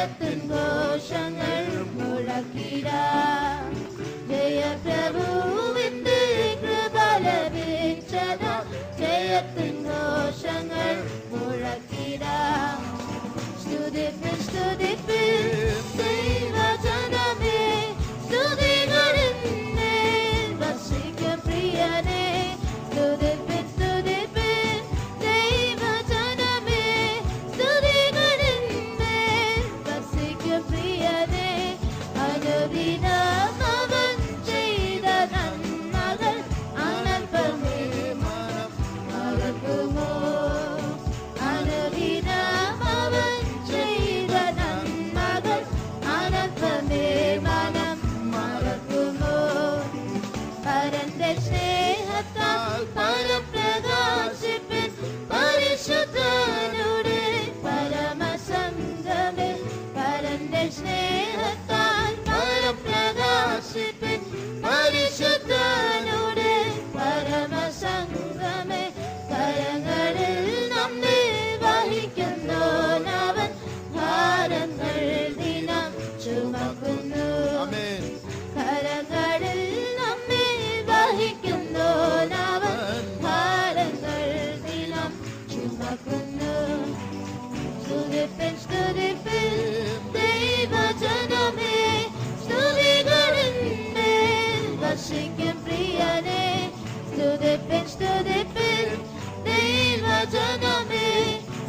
ജയത്തിൻ ഘോഷങ്ങൾ മുഴക്കിടാം. ജയപ്രഭുവിന്റെ കൃപ ലഭിച്ചതാ, ജയത്തിൻ ഘോഷങ്ങൾ മുഴക്കിടാം. സ്തുതിപ്പിൻ സ്തുതിപ്പിൻ ദൈവജനമേ, സ്തുതികളിന്മേൽ വസിക്കും പ്രിയനേ. സ്തുതിപ്പിൻ സ്തുതിപ്പിൻ ദൈവജനമേ, സ്തുതികളിന്മേൽ വസിക്കും പ്രിയനേ. അനുദിനം അവൻ ചെയ്ത നന്മകൾ അനൽപമേ മനം മറക്കുമോ? അനുദിനം അവൻ ചെയ്ത നന്മകൾ അനൽപമേ മനം മറക്കുമോ? പരന്റെ സ്നേഹത്താൽ പരപ്രകാശിപ്പിൻ പരിശുദ്ധനുടെ പരമസംഗമേ. പരന്റെ സ്നേഹത്താൽ പരപ്രകാശിപ്പിൻ പരിശുദ്ധനുടെ പരമസംഗമേ. കരങ്ങളിൽ നമ്മെ വഹിക്കുന്നവൻ ഭാരങ്ങൾ ദിനം ചുമക്കുന്നു. കരങ്ങളിൽ നമ്മെ വഹിക്കുന്നവൻ ഭാരങ്ങൾ ദിനം ചുമക്കുന്നു. സ്തുതിപ്പിൻ സ്തുതിപ്പിൻ ദൈവജനമേ, സ്തുതികളിന്മേൽ വസിക്കും പ്രിയനേ. സ്തുതിപ്പിൻ സ്തുതിപ്പിൻ ദൈവജനമേ,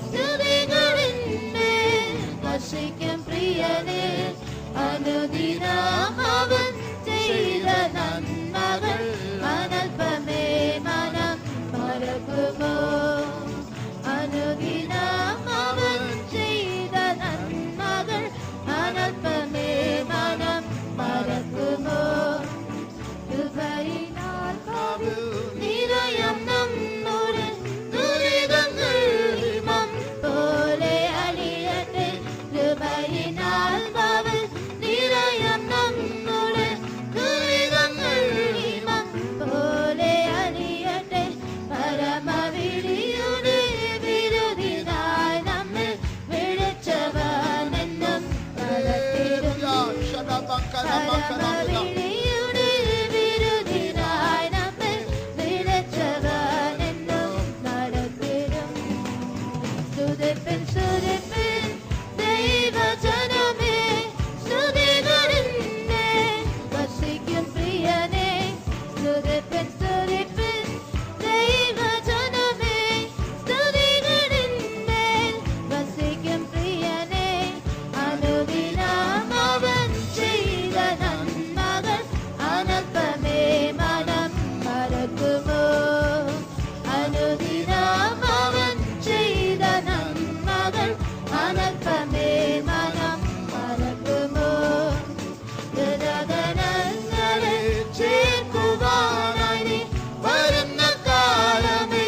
സ്തുതികളിന്മേൽ വസിക്കും പ്രിയനേ. അനുദിനം അവൻ ചെയ്ത നന്മകൾ അനൽപമേ മനം മറക്കുമോ? അനുദിനം അവൻ ചെയ്ത നന്മകൾ അനൽപമേ മനം മറക്കുമോ? കൃപയിനാൽ നിറയും നമ്മുടെ ദുരിതങ്ങൾ ഹിമം പോലെ അലിയട്ടെ. കൃപയിനാൽ നിറയും നമ്മുടെ ദുരിതങ്ങൾ ഹിമം പോലെ അലിയട്ടെ. പരമവിളിയുടെ വിരുദിനായി നമ്മെ വിളിച്ചവനെന്നും കടത്തിടും. പരമവിളിയുടെ വിരുദിനായി നമ്മെ വിളിച്ചവനെന്നും നടത്തിടും. സ്തുതിപ്പിൻ സ്തുതിപ്പിൻ ദൈവജനമേ, സ്തുതികളിന്മേൽ വസിക്കും പ്രിയനേ. സ്തുതിപ്പിൻ സ്തുതിപ്പിൻ ദൈവജനമേ, സ്തുതികളിന്മേൽ വസിക്കും പ്രിയനേ. അനുദിനം അവൻ ചെയ്ത നന്മകൾ അനൽപമേ മനം മറക്കുമോ? അനുദിനം അവൻ ചെയ്ത നന്മകൾ അനൽപമേ മനം മറക്കുമോ? ഗതഗണങ്ങളെ ചേർക്കുവാനായി വരുന്ന കാലമേ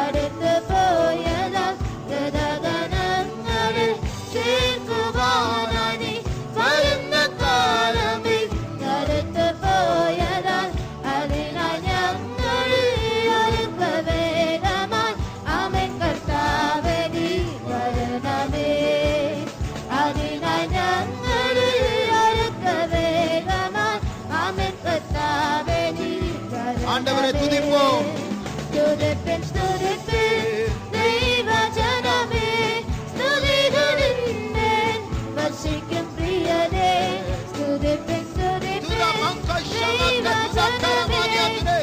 അടുത്തു പോയതാൽ. ഗതഗണങ്ങളെ ചേർക്കുവാനായി വരുന്ന കാലമേ അടുത്തു പോയതാൽ. അതിനായി ഞങ്ങൾ ഒരുക്ക വേഗമായി ആമേൻ കർത്താവേ നീ വരണമേ. അതിനായി ഞങ്ങൾ ഒരുക്ക വേഗമായി ആമേൻ കർത്താവേ നീ വരണമേ. സ്തുതിപ്പിൻ സ്തുതിപ്പിൻ ദൈവജനമേ, സ്തുതികളിന്മേൽ വസിക്കും പ്രിയനേ. സ്തുതിപ്പിൻ സ്തുതിപ്പിൻ ദൈവജനമേ,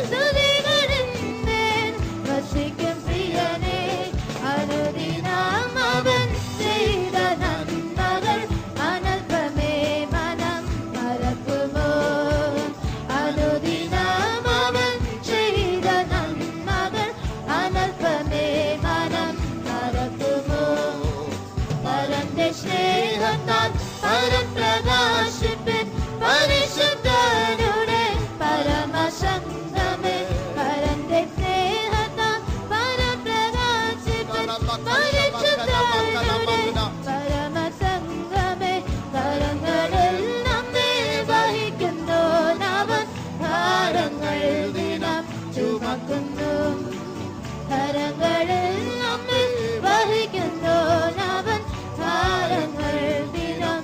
സ്തുതികളിന്മേൽ വസിക്കും പ്രിയനേ. അനുദിനം അവൻ ചെയ്ത നന്മകൾ അനൽപമേ മനം മറക്കുമോ? അനുദിനം അവൻ ചെയ്ത നന്മകൾ അനൽപമേ മനം മറക്കുമോ? പരന്റെ സ്നേഹത്താൽ പരപ്രകാശിപ്പിൻ പരിശുദ്ധനുടെ പരമസംഗമേ. പരന്റെ സ്നേഹത്താൽ പരപ്രകാശിപ്പിൻ പരിശുദ്ധനുടെ പരമസംഗമേ. കരങ്ങളിൽ നമ്മെ വഹിക്കുന്നവൻ ഭാരങ്ങൾ ദിനം ചുമക്കുന്നു. കരങ്ങളിൽ നമ്മെ വഹിക്കുന്നവൻ ഭാരങ്ങൾ ദിനം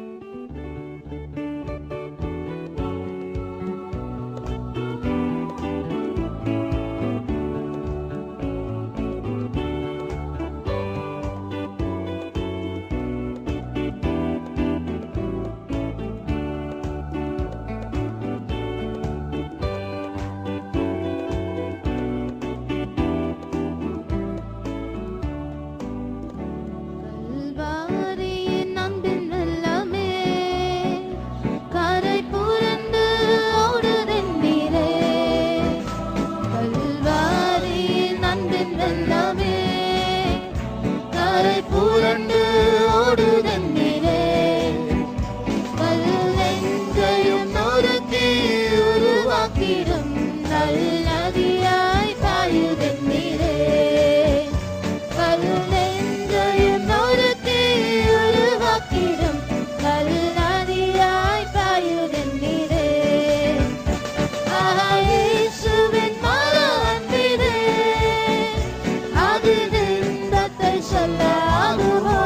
புரண்டு ஓடுதண்ணீரே கல்லெஞ்சையும் நொறுக்கி உருவாக்கிடும் நதியாய் பாயுதண்ணீரே கல்லெஞ்சையும் நொறுக்கி உருவாக்கிடும் நதியாய் பாயுதண்ணீரே இயேசுவின் மறு அன்பிலே அது நிந்தத்தை சொல்ல ஆகுமோ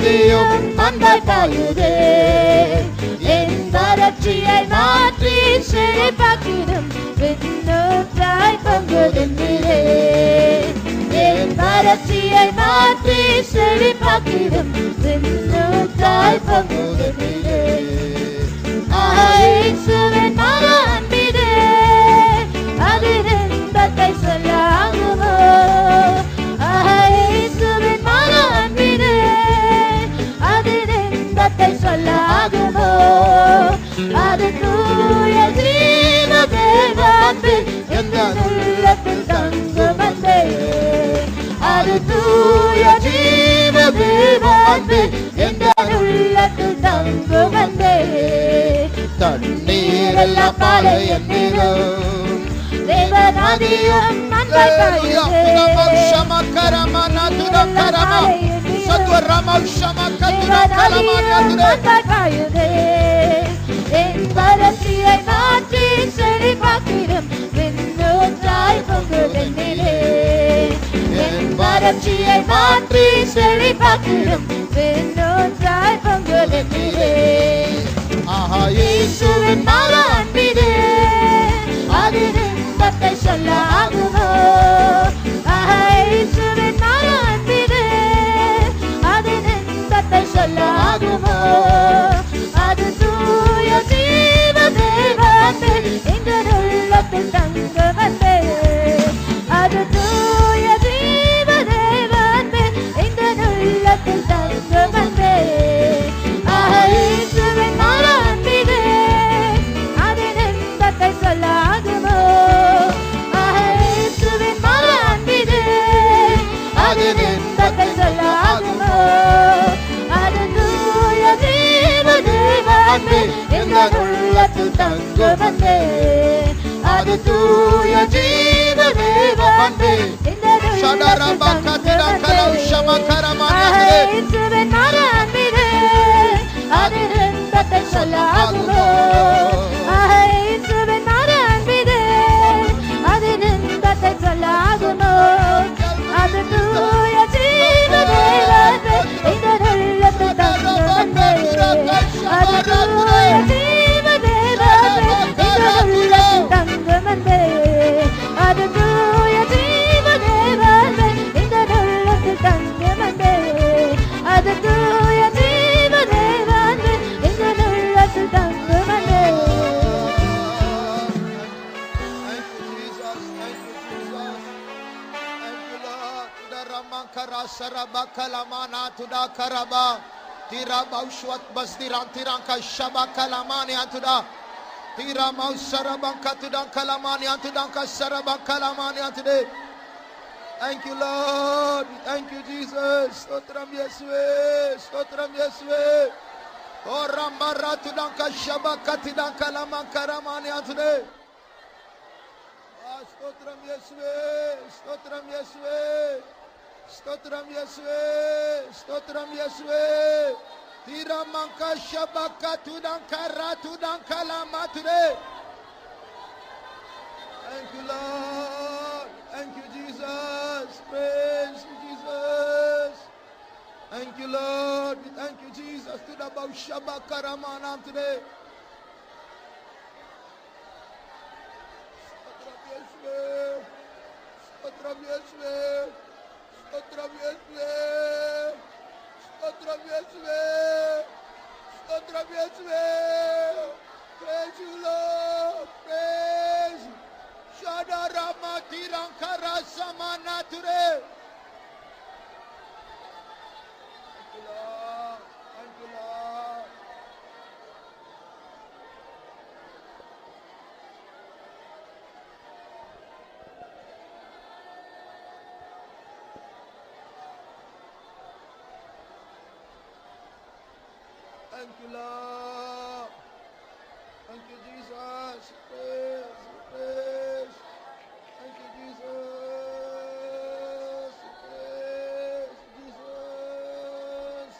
நதியும் அன்பாய் பாயுதே. என் வறட்சியை மாற்றி செழிப்பாக்கிடும் விண்ணூற்றாய் பொங்குகின்றீரே. என் வறட்சியை மாற்றி செழிப்பாக்கிடும் விண்ணூற்றாய் பொங்குகின்றீரே. இயேசுவின் மகா அன்பிலே அதில் இன்பத்தை சொல்லாகுமோ. இயேசுவின் மகா அன்பிலே அதில் இன்பத்தை சொல்லாகுமோ. அது தூய ஜீவ தேவ அன்பு எந்த உள்ளத்தில் தங்கும் அன்பே. அது தூய ஜீவ தேவ அன்பு எந்த உள்ளத்தில் தங்கும் அன்பே. தண்ணீரெல்லாம் பாலை என்னிலும் தேவநதியும் அன்பாய் பாயுதே. என் வறட்சியை மாற்றி செழிப்பாக்கிடும் விண்ணூற்றாய் பொங்குகின்றீரே. என் வறட்சியை மாற்றி செழிப்பாக்கிடும் விண்ணூற்றாய் பொங்குகின்றீரே. இயேசுவின் மகா அன்பிலே அதில் இன்பத்தை சொல்லாகுமோ. இயேசுவின் மகா அன்பிலே அதில் இன்பத்தை சொல்லாகுமோ. அது தூய ஜீவ தேவ அன்பு எங்கள் உள்ளத்தில் தங்கும் அன்பே. அது தூய ஜீவ தேவ அன்பு எங்கள் உள்ளத்தில் தங்கும் அன்பே. இயேசுவின் மகா அன்பிலே அதில் இன்பத்தை சொல்லாகுமோ. இயேசுவின் மகா அன்பிலே அதில் இன்பத்தை சொல்லாகுமோ. அது தூய ஜீவ தேவ அன்பு எங்கள் உள்ளத்தில் தங்கும் அன்பே. அது தூய ஜீவ தேவ அன்பு எங்கள் உள்ளத்தில் தங்கும் அன்பே. இயேசுவின் மகா அன்பிலே அதில் இன்பத்தை சொல்லாகுமோ. இயேசுவின் மகா அன்பிலே அதில் இன்பத்தை சொல்லாகுமோ. அது தூய ஜீவ தேவ அன்பு எங்கள் உள்ளத்தில் தங்கும் அன்பே. அது தூய ஜீவ தேவ அன்பு எங்கள் உள்ளத்தில் தங்கும் அன்பே. அது தூய ஜீவ தேவ அன்பு எங்கள் உள்ளத்தில் தங்கும் அன்பே. அது தூய ஜீவ தேவ அன்பு எங்கள் உள்ளத்தில் தங்கும் அன்பே. Thank you, Lord. Thank you, Jesus. Stotram Yeswe. Stotram Yeswe. Oh, Ramara Tudanka Shabaka Tidanka Lamankaramani today. Stotram Yeswe. Stotram Yeswe. Stotram Yeswe. Stotram Yeswe. Tiramanka Shabaka Tudanka Ratudanka Lama today. Thank you, Lord. Thank you, Jesus. Praise you, Jesus. Thank you, Lord. Thank you, Jesus. To the Baushaba Karamanam today. Stotram Yeswe. Stotram Yeswe. Stotram Yeswe. Stotram Yeswe. Praise you, Lord. Praise you. Shadarama Tirankara Samana today. Thank you, Lord. Thank you, Lord. Thank you, Lord. Thank you, Jesus. Praise, praise. Thank you, Jesus. Praise, Jesus.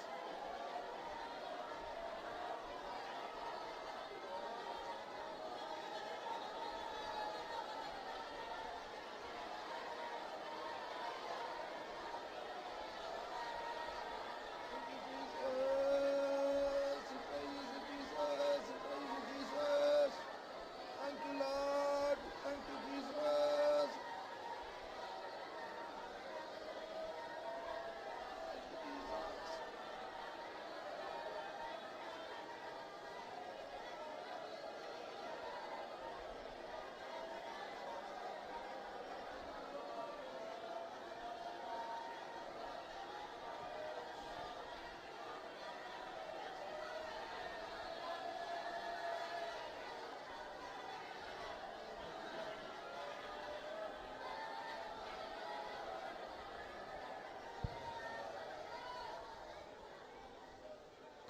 Thank you, Jesus.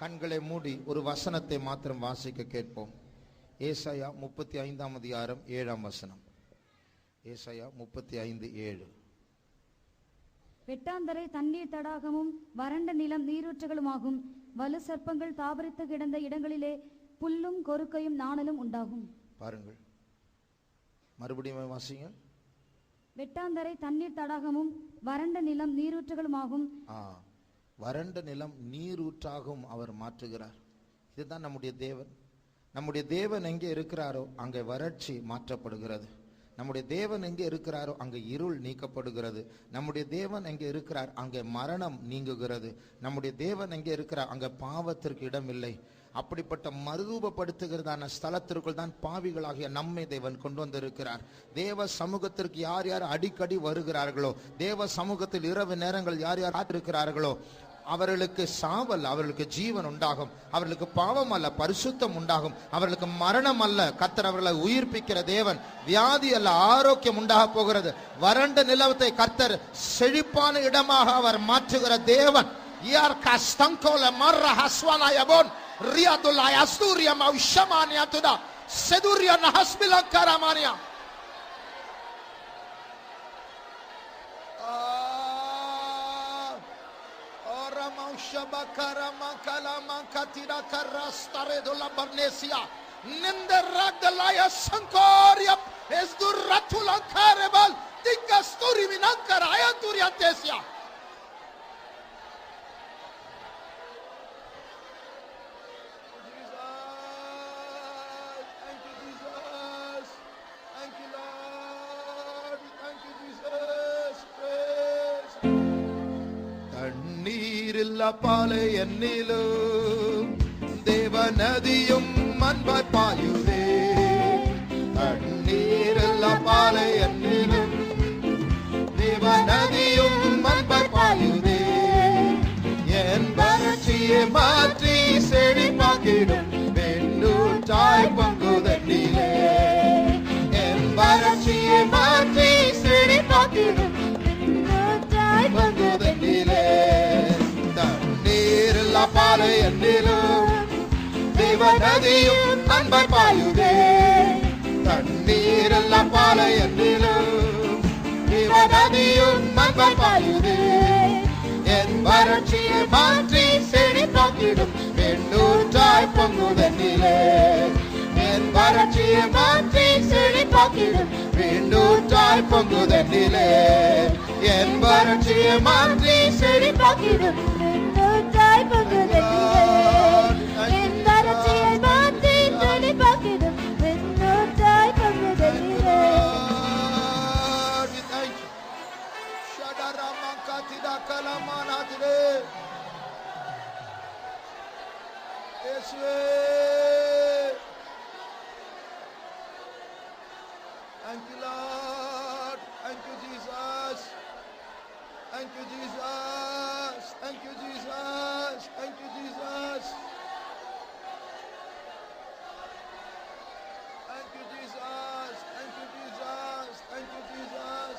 கண்களை மூடி ஒரு வசனத்தை மாத்திரம் வாசிக்க கேட்போம். ஏசாயா 35ஆம் அதிகாரம் 7ஆம் வசனம். ஏசாயா 35:7. வெட்டாந்தரை தண்ணீர் தடாகமும் வறண்ட நிலம் நீரூற்றுகளுமாகும். வலு சர்ப்பங்கள் தாபரித்து கிடந்த இடங்களிலே புல்லும் கொறுக்கையும் நாணலும் உண்டாகும். பாருங்கள், மறுபடியும் வாசிங்க. வெட்டாந்தரை தண்ணீர் தடாகமும் வறண்ட நிலம் நீரூற்றுகளுமாகும். வறண்ட நிலம் நீரூற்றாகவும் அவர் மாற்றுகிறார். இதுதான் நம்முடைய தேவன். நம்முடைய தேவன் எங்கே இருக்கிறாரோ அங்கே வறட்சி மாற்றப்படுகிறது. நம்முடைய தேவன் எங்கே இருக்கிறாரோ அங்கே இருள் நீக்கப்படுகிறது. நம்முடைய தேவன் எங்கே இருக்கிறார் அங்கே மரணம் நீங்குகிறது. நம்முடைய தேவன் எங்கே இருக்கிறார் அங்கே பாவத்திற்கு இடமில்லை. அப்படிப்பட்ட மறுரூபப்படுத்துகிறதான ஸ்தலத்திற்குள் தான் பாவிகளாகிய நம்மை தேவன் கொண்டு வந்திருக்கிறார். தேவ சமூகத்திற்கு யார் யார் அடிக்கடி வருகிறார்களோ, தேவ சமூகத்தில் இரவு நேரங்கள் யார் யார் காத்திருக்கிறார்களோ, அவர்களுக்கு சாவல், அவர்களுக்கு ஜீவன் உண்டாகும். அவர்களுக்கு பாவம் அல்ல, பரிசுத்தம் உண்டாகும். அவர்களுக்கு மரணம் அல்ல, கர்த்தர் அவர்களை உயிர்ப்பிக்கிற தேவன். வியாதி அல்ல, ஆரோக்கியம் உண்டாக போகிறது. வறண்ட நிலத்தை கர்த்தர் செழிப்பான இடமாக அவர் மாற்றுகிற தேவன். யார் கஸ்தங்கோல மர்ர ஹஸ்வானாயபோன் ரியாதுல்லாய் அஸ்தூரியா மௌஷமானியா துதா செதுரியா நஹஸ்பிலங்கரமானியா. Shabakarama kalama katira karastare dola barnesia ninderagdalaya sankoria esdurratulankarbal dikasturi minankara turiantesia. பாலை என்னிலும் தேவ நதியும் அன்பாய் பாயுதே. தண்ணீரில் பாலை என்னிலும் தேவ நதியும் அன்பாய் பாயுதே. என் வறட்சியை மாற்றி செழிப்பாக்கிடும் வெண்ணூற்றாய் பொங்குதண்ணிலே. என் வறட்சியை மாற்றி செழிப்பாக்கிடும் வெண்ணூற்றாய் பொங்குதண்ணிலே. பாலை என்னிலும் தேவ நதியும் அன்பாய் பாயுதே. தண்ணீர் எல்லாம் பாலை என்னிலும் தேவ நதியும் அன்பாய் பாயுதே. என் வறட்சியை மாற்றி செழிப்பாக்கிடும் வெண்ணூற்றாய் பொங்குதண்ணிலே. என் வறட்சியை மாற்றி செழிப்பாக்கிடும் வெண்ணூற்றாய் பொங்குதண்ணிலே. என் வறட்சியை மாற்றி செழிப்பாக்கிடும் வெண்ணூற்றாய் பொங்குதண்ணிலே. என் வறட்சியை மாற்றி செழிப்பாக்கிடும் வெண்ணூற்றாய் பொங்குதண்ணிலே. ஷடரமகதிதா கலமானாதிரே இயேசுவே. Thank you, Lord. Thank you, Jesus. Thank you, Jesus. Thank you, Jesus. Thank you, Jesus. Thank you, Jesus. Thank you, Jesus. Thank you, Jesus.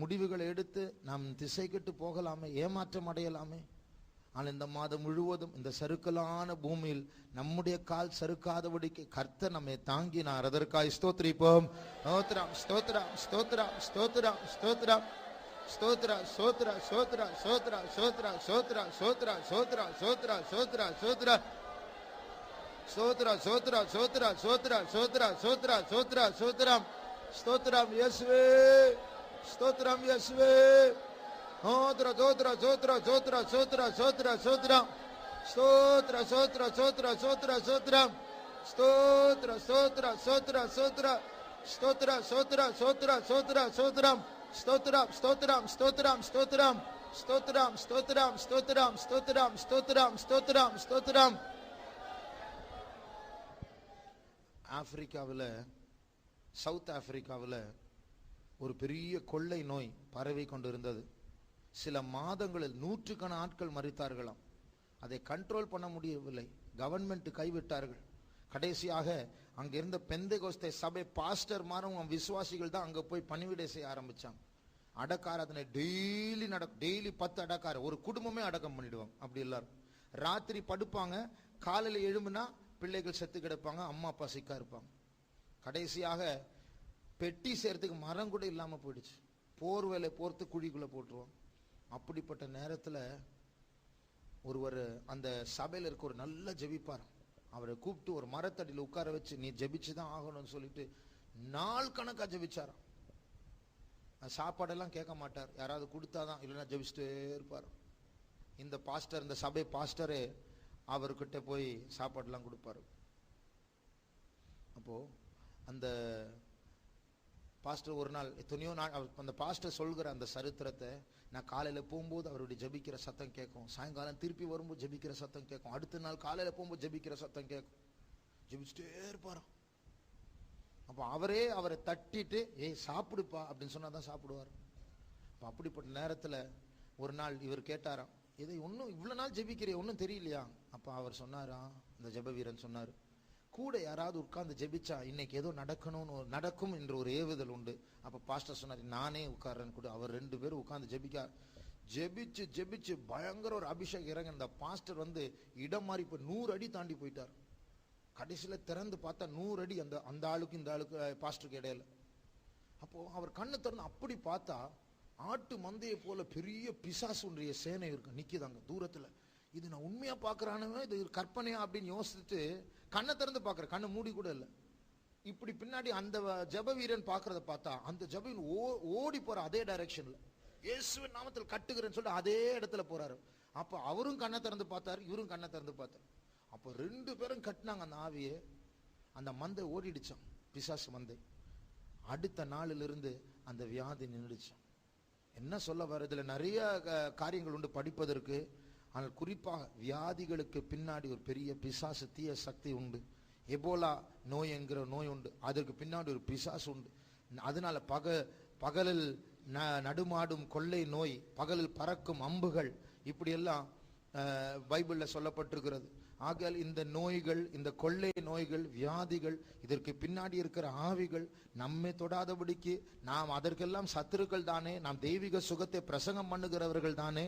முடிவுகளை எடுத்து நாம் திசை கெட்டு போகலாமே, ஏமாற்றம் அடையலாமே. ஆனால் இந்த மாதம் முழுவதும் இந்த சறுக்கலான பூமியில் நம்முடைய கால் சறுக்காதபடிக்கு கர்த்தர் நம்மை தாங்கினார். அதற்காய் ஸ்தோத்திரிப்போம். ஸ்தோத்திரம் ஸ்தோத்திரம் ஸ்தோத்திரம் ஸ்தோத்திரம் ஸ்தோத்திரம் ஸ்தோத்ரா சோத்ரா சோத்ரா சோத்ரா சோத்ரா சோத்ரா சோத்ரா சோத்ரா சோத்ரா சோத்ரா சோத்ரா சோத்ரா சோத்ரா சோத்ரா சோத்ரா சோத்ரா சோத்ரா சோத்ரா சோத்ரம் ஸ்தோத்ரம் இயேசுவே, ஸ்தோத்ரம் இயேசுவே. சோத்ரா சோத்ரா சோத்ரா சோத்ரா சோத்ரா சோத்ரா சோத்ரம் ஸ்தோத்ரா சோத்ரா சோத்ரா சோத்ரா சோத்ரம் ஸ்தோத்ரா சோத்ரா சோத்ரா சோத்ரா ஸ்தோத்ரா சோத்ரா சோத்ரா சோத்ரா சோத்ரம் ஸ்தோத்ரம் ஸ்தோத்ரம் ஸ்தோத்ரம் ஸ்தோத்ரம் ஸ்தோத்ரம் ஸ்தோத்ரம் ஸ்தோத்ரம் ஸ்தோத்ரம் ஸ்தோத்ரம் ஸ்தோத்ரம் ஸ்தோத்ரம். ஆப்பிரிக்காவில், சவுத் ஆப்பிரிக்காவில் ஒரு பெரிய கொள்ளை நோய் பரவி கொண்டிருந்தது. சில மாதங்களில் நூற்றுக்கணக்கான ஆட்கள் மரித்தார்களாம். அதை கண்ட்ரோல் பண்ண முடியவில்லை, கவர்மெண்ட் கைவிட்டார்கள். கடைசியாக அங்கிருந்த பெந்தேகோஸ்தே சபை பாஸ்டர் மாரும் விசுவாசிகள் தான் அங்க போய் பணிவிடை செய்ய ஆரம்பிச்சாங்க. அடக்காராதனை டெய்லி நடக்கும். டெய்லி 10 அடக்கார, ஒரு குடும்பமே அடக்கம் பண்ணிடுவாங்க. அப்படி எல்லாரும் ராத்திரி படுப்பாங்க, காலையில் எழும்புனா பிள்ளைகள் செத்து கிடப்பாங்க, அம்மா அப்பா சிக்கா இருப்பாங்க. கடைசியாக பெட்டி சேர்த்துக்கு மரம் கூட இல்லாம போயிடுச்சு. போர் வேலை போர்த்து குழிக்குள்ள போட்டுருவோம். அப்படிப்பட்ட நேரத்தில் ஒருவர் அந்த சபையில் இருக்க ஒரு நல்ல ஜெபிப்பார். அவரை கூப்பிட்டு ஒரு மரத்தடியில் உட்கார வச்சு, நீ ஜெபிச்சுதான் ஆகணும்னு சொல்லிட்டு நாள் கணக்கா ஜெபிச்சாராம். சாப்பாடெல்லாம் கேட்க மாட்டார், யாராவது கொடுத்தாதான், இல்லைன்னா ஜெபிச்சுட்டே இருப்பார். இந்த பாஸ்டர், இந்த சபை பாஸ்டரே அவர்கிட்ட போய் சாப்பாடுலாம் கொடுப்பாரு. அப்போ அந்த பாஸ்டர் ஒரு நாள் எத்தனையோ நாள் அந்த பாஸ்டர் சொல்கிற அந்த சரித்திரத்தை, நான் காலையில போகும்போது அவருடைய ஜெபிக்கிற சத்தம் கேட்கும், சாயங்காலம் திருப்பி வரும்போது ஜெபிக்கிற சத்தம் கேட்கும், அடுத்த நாள் காலையில போகும்போது ஜெபிக்கிற சத்தம் கேட்கும். ஜெபிச்சுட்டே இருப்பாராம். அப்போ அவரை தட்டிட்டு, ஏய் சாப்பிடுப்பா அப்படின்னு சொன்னாதான் சாப்பிடுவார். அப்போ அப்படிப்பட்ட நேரத்தில் ஒரு நாள் இவர் கேட்டாராம், இதை ஒன்றும் இவ்வளோ நாள் ஜெபிக்கிறே, ஒன்றும் தெரியலையா? அப்போ அவர் சொன்னாராம், இந்த ஜெப வீரன் சொன்னார், கூட யாராவது உட்கார்ந்து ஜெபிச்சா இன்னைக்கு ஏதோ நடக்கும் என்ற ஒரு ஏவுதல் உண்டு. அப்ப பாஸ்டர் சொன்னார், நானே உட்கார்றேன்னு கூட. அவர் 2 பேரும் உட்கார்ந்து ஜெபிச்சு பயங்கர ஒரு அபிஷேகம் இறங்க. அந்த பாஸ்டர் இடம் மாறி இப்போ 100 அடி தாண்டி போயிட்டார். கடைசியில திறந்து பார்த்தா 100 அடி அந்த ஆளுக்கு இந்த ஆளுக்கு பாஸ்டருக்கு இடையில. அப்போ அவர் கண்ணு திறந்து அப்படி பார்த்தா ஆட்டு மந்தையை போல பெரிய பிசாசுடைய சேனை இருக்கு, நிக்குதாங்க தூரத்துல. இது நான் உண்மையா பாக்குறானே, இது கற்பனையா அப்படின்னு யோசிச்சுட்டு கண்ணை திறந்து பாக்குற, கண்ணு மூடி கூட இல்லை. இப்படி பின்னாடி அந்த ஜெப வீரன் பாக்குறத பார்த்தா அந்த ஜெப வீரன் ஓடி போற அதே டைரக்ஷன்ல, இயேசுவின் நாமத்தில் கட்டுகிறேன்னு சொல்லிட்டு அதே இடத்துல போறாரு. அப்ப அவரும் கண்ணை திறந்து பார்த்தாரு, இவரும் கண்ணை திறந்து பார்த்தாரு. அப்போ 2 பேரும் கட்டினாங்க அந்த ஆவியை. அந்த மந்தை ஓடிடுச்சான், பிசாசு மந்தை. அடுத்த நாளிலிருந்து அந்த வியாதி நின்றுச்சான். என்ன சொல்ல வர, இதுல நிறைய காரியங்கள் உண்டு படிப்பதற்கு. ஆனால் குறிப்பாக வியாதிகளுக்கு பின்னாடி ஒரு பெரிய பிசாசு தீய சக்தி உண்டு. எபோலா நோய் என்கிற நோய் உண்டு, அதற்கு பின்னாடி ஒரு பிசாசு உண்டு. அதனால பகலில் நடுமாடும் கொள்ளை நோய், பகலில் பறக்கும் அம்புகள், இப்படி எல்லாம் பைபிள்ல சொல்லப்பட்டிருக்கிறது. ஆகையால் இந்த நோய்கள், இந்த கொள்ளை நோய்கள், வியாதிகள், இதற்கு பின்னாடி இருக்கிற ஆவிகள் நம்மை தொடாதபடிக்கு நாம் அதற்கெல்லாம் சத்துருக்கள் தானே, நாம் தெய்வீக சுகத்தை பிரசங்கம் பண்ணுகிறவர்கள் தானே,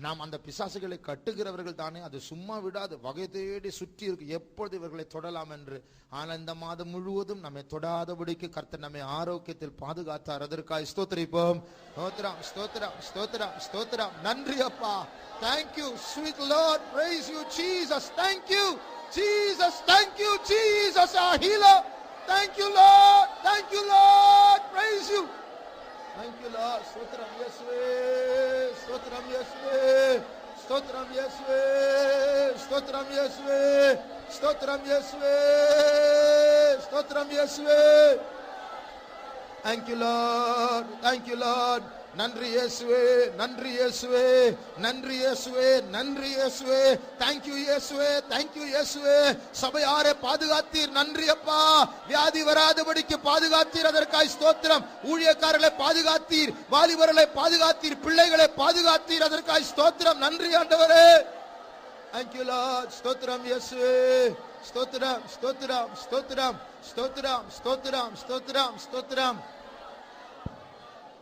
நாம் அந்த பிசாசுகளை கட்டுகிறவர்கள் தானே. அது சும்மா விடாது, வகை தேடி சுற்றி இருக்கு எப்பொழுது இவர்களை தொடலாம் என்று. ஆனால் இந்த மாதம் முழுவதும் நம்மை தொடாதபடிக்கு கர்த்தர் நம்மை ஆரோக்கியத்தில் பாதுகாத்தார். அதற்காக ஸ்தோத்திரிப்போம். ஸ்தோத்திரம் ஸ்தோத்திரம் ஸ்தோத்திரம் ஸ்தோத்திரம். நன்றி அப்பா. Thank you sweet Lord, praise you Jesus. Thank you Jesus, thank you Jesus our healer. Thank you Lord, thank you Lord, praise you. Thank you Lord. Stotram Yeswe, Stotram Yeswe, Stotram Yeswe, Stotram Yeswe, Stotram Yeswe, Stotram Yeswe. Thank you Lord, thank you Lord. நன்றி இயேசுவே, நன்றி இயேசுவே, நன்றி இயேசுவே, நன்றி இயேசுவே. Thank you இயேசுவே, thank you இயேசுவே. சபையாரை பாதுகாத்தீர், நன்றி அப்பா. வியாதி வராதபடிக்கு பாதுகாத்தீர், அதற்காய் ஸ்தோத்திரம். ஊழியக்காரர்களை பாதுகாத்தீர், வாலிபர்களை பாதுகாத்தீர், பிள்ளைகளை பாதுகாத்தீர், அதற்காய் ஸ்தோத்திரம். நன்றி ஆண்டவரே. Thank you Lord. ஸ்தோத்திரம் இயேசுவே. ஸ்தோத்திரம் ஸ்தோத்திரம் ஸ்தோத்திரம் ஸ்தோத்திரம் ஸ்தோத்திரம் ஸ்தோத்திரம் ஸ்தோத்திரம்.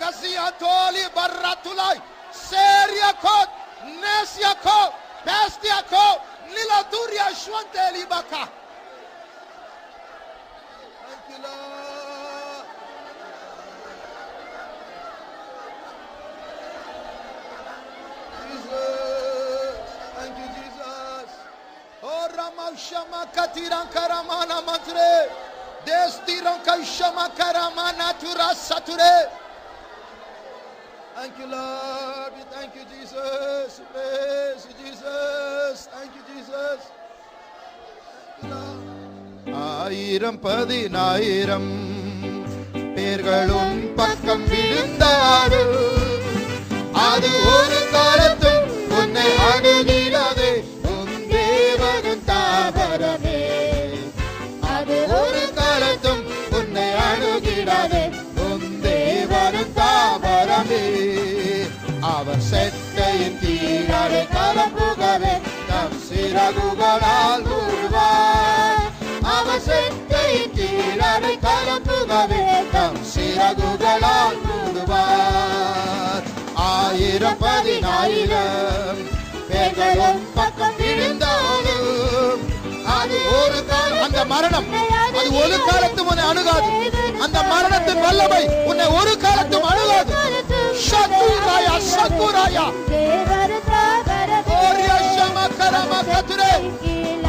Gaziatoli Baratulai, Seriakot, Nesiakot, Pestiakot, Nilaturia Shwanteli Baka. Thank you, Lord. Jesus. Thank you, Jesus. Oh, Ramashama Katiran Karamana Matre. Destiran Kaishama Karamana Tura Sature. Thank you, Lord. We thank you, Jesus. Praise you, Jesus. Thank you, Jesus. Thank you, Lord. ஆயிரம் பதினாயிரம் பேர்களும் பக்கம் விழுந்தாரும் அது ஒரு காலத்தும் உன்னை அணுகிடாதே உன் தேவனும் தாவரமே அது ஒரு காலத்தும் உன்னை அணுகிடாதே உன் தேவனும் தாவரமே அவர் செட்டையின் கீழே கலப்புகவே தம் சிறகுகளால் மூடுவார் அவர் செட்டையின் கீழே கலப்புகவே தம் சிறகுகளால் மூடுவார் ஆயிரம் பதினாயிரம் பேர்களும் பக்கம் விழுந்தாலும் அது ஒரு காலம் அந்த மரணம் அது ஒரு காலத்தும் உன்னை அணுகாது அந்த மரணத்தின் வல்லமை உன்னை ஒரு காலத்தும் அணுகாது சத்துராயா சத்துராயா ஓரியா ஷமகரமா கதுரே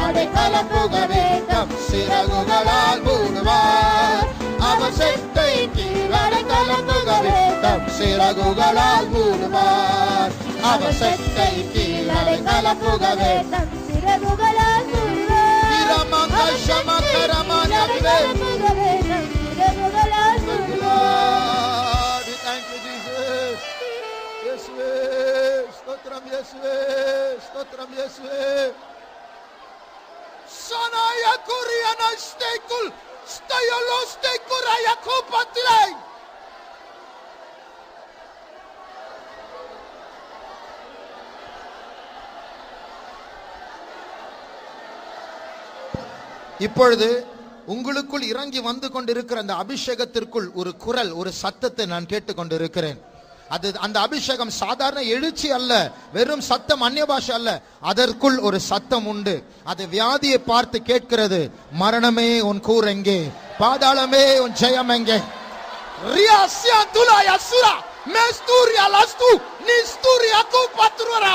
அடை கலப்புகவே தம் சிறகுகளால் மூடுவார் அவர் செட்டை கீழே கலப்புகவே தம் சிறகுகளால் மூடுவார் அவர் செட்டை கீழே கலப்புகவே தம் சிறகுகளால் மூடுவார் இரமங்க ஷமகரமானே கலப்புகவே தம் சிறகுகளால் மூடுவார். We thank you, Jesus. Yeswe stotram Yeswe stotram Yeswe Sanaya Kuriana Stekul Stayolo Stekuraya Kupatlay. இப்பொழுது உங்களுக்குள் இறங்கி வந்து கொண்டிருக்கிற அந்த அபிஷேகத்திற்குள் ஒரு குரல் ஒரு சத்தத்தை நான் கேட்டுக்கொண்டிருக்கிறேன். அது அந்த அபிஷேகம் சாதாரண எழுச்சி அல்ல, வெறும் சத்தம் அந்நிய பாஷை அல்ல, அதற்குள் ஒரு சத்தம் உண்டு. அது வியாதியை பார்த்து கேட்கிறது, மரணமே உன் கூர் எங்கே, பாதாளமே உன் ஜெயம் எங்கே. ரியாசியா துலாயா சுரா மெஸ்தூரியா லஸ்து நிஸ்தூரியா கூபத்ருரா.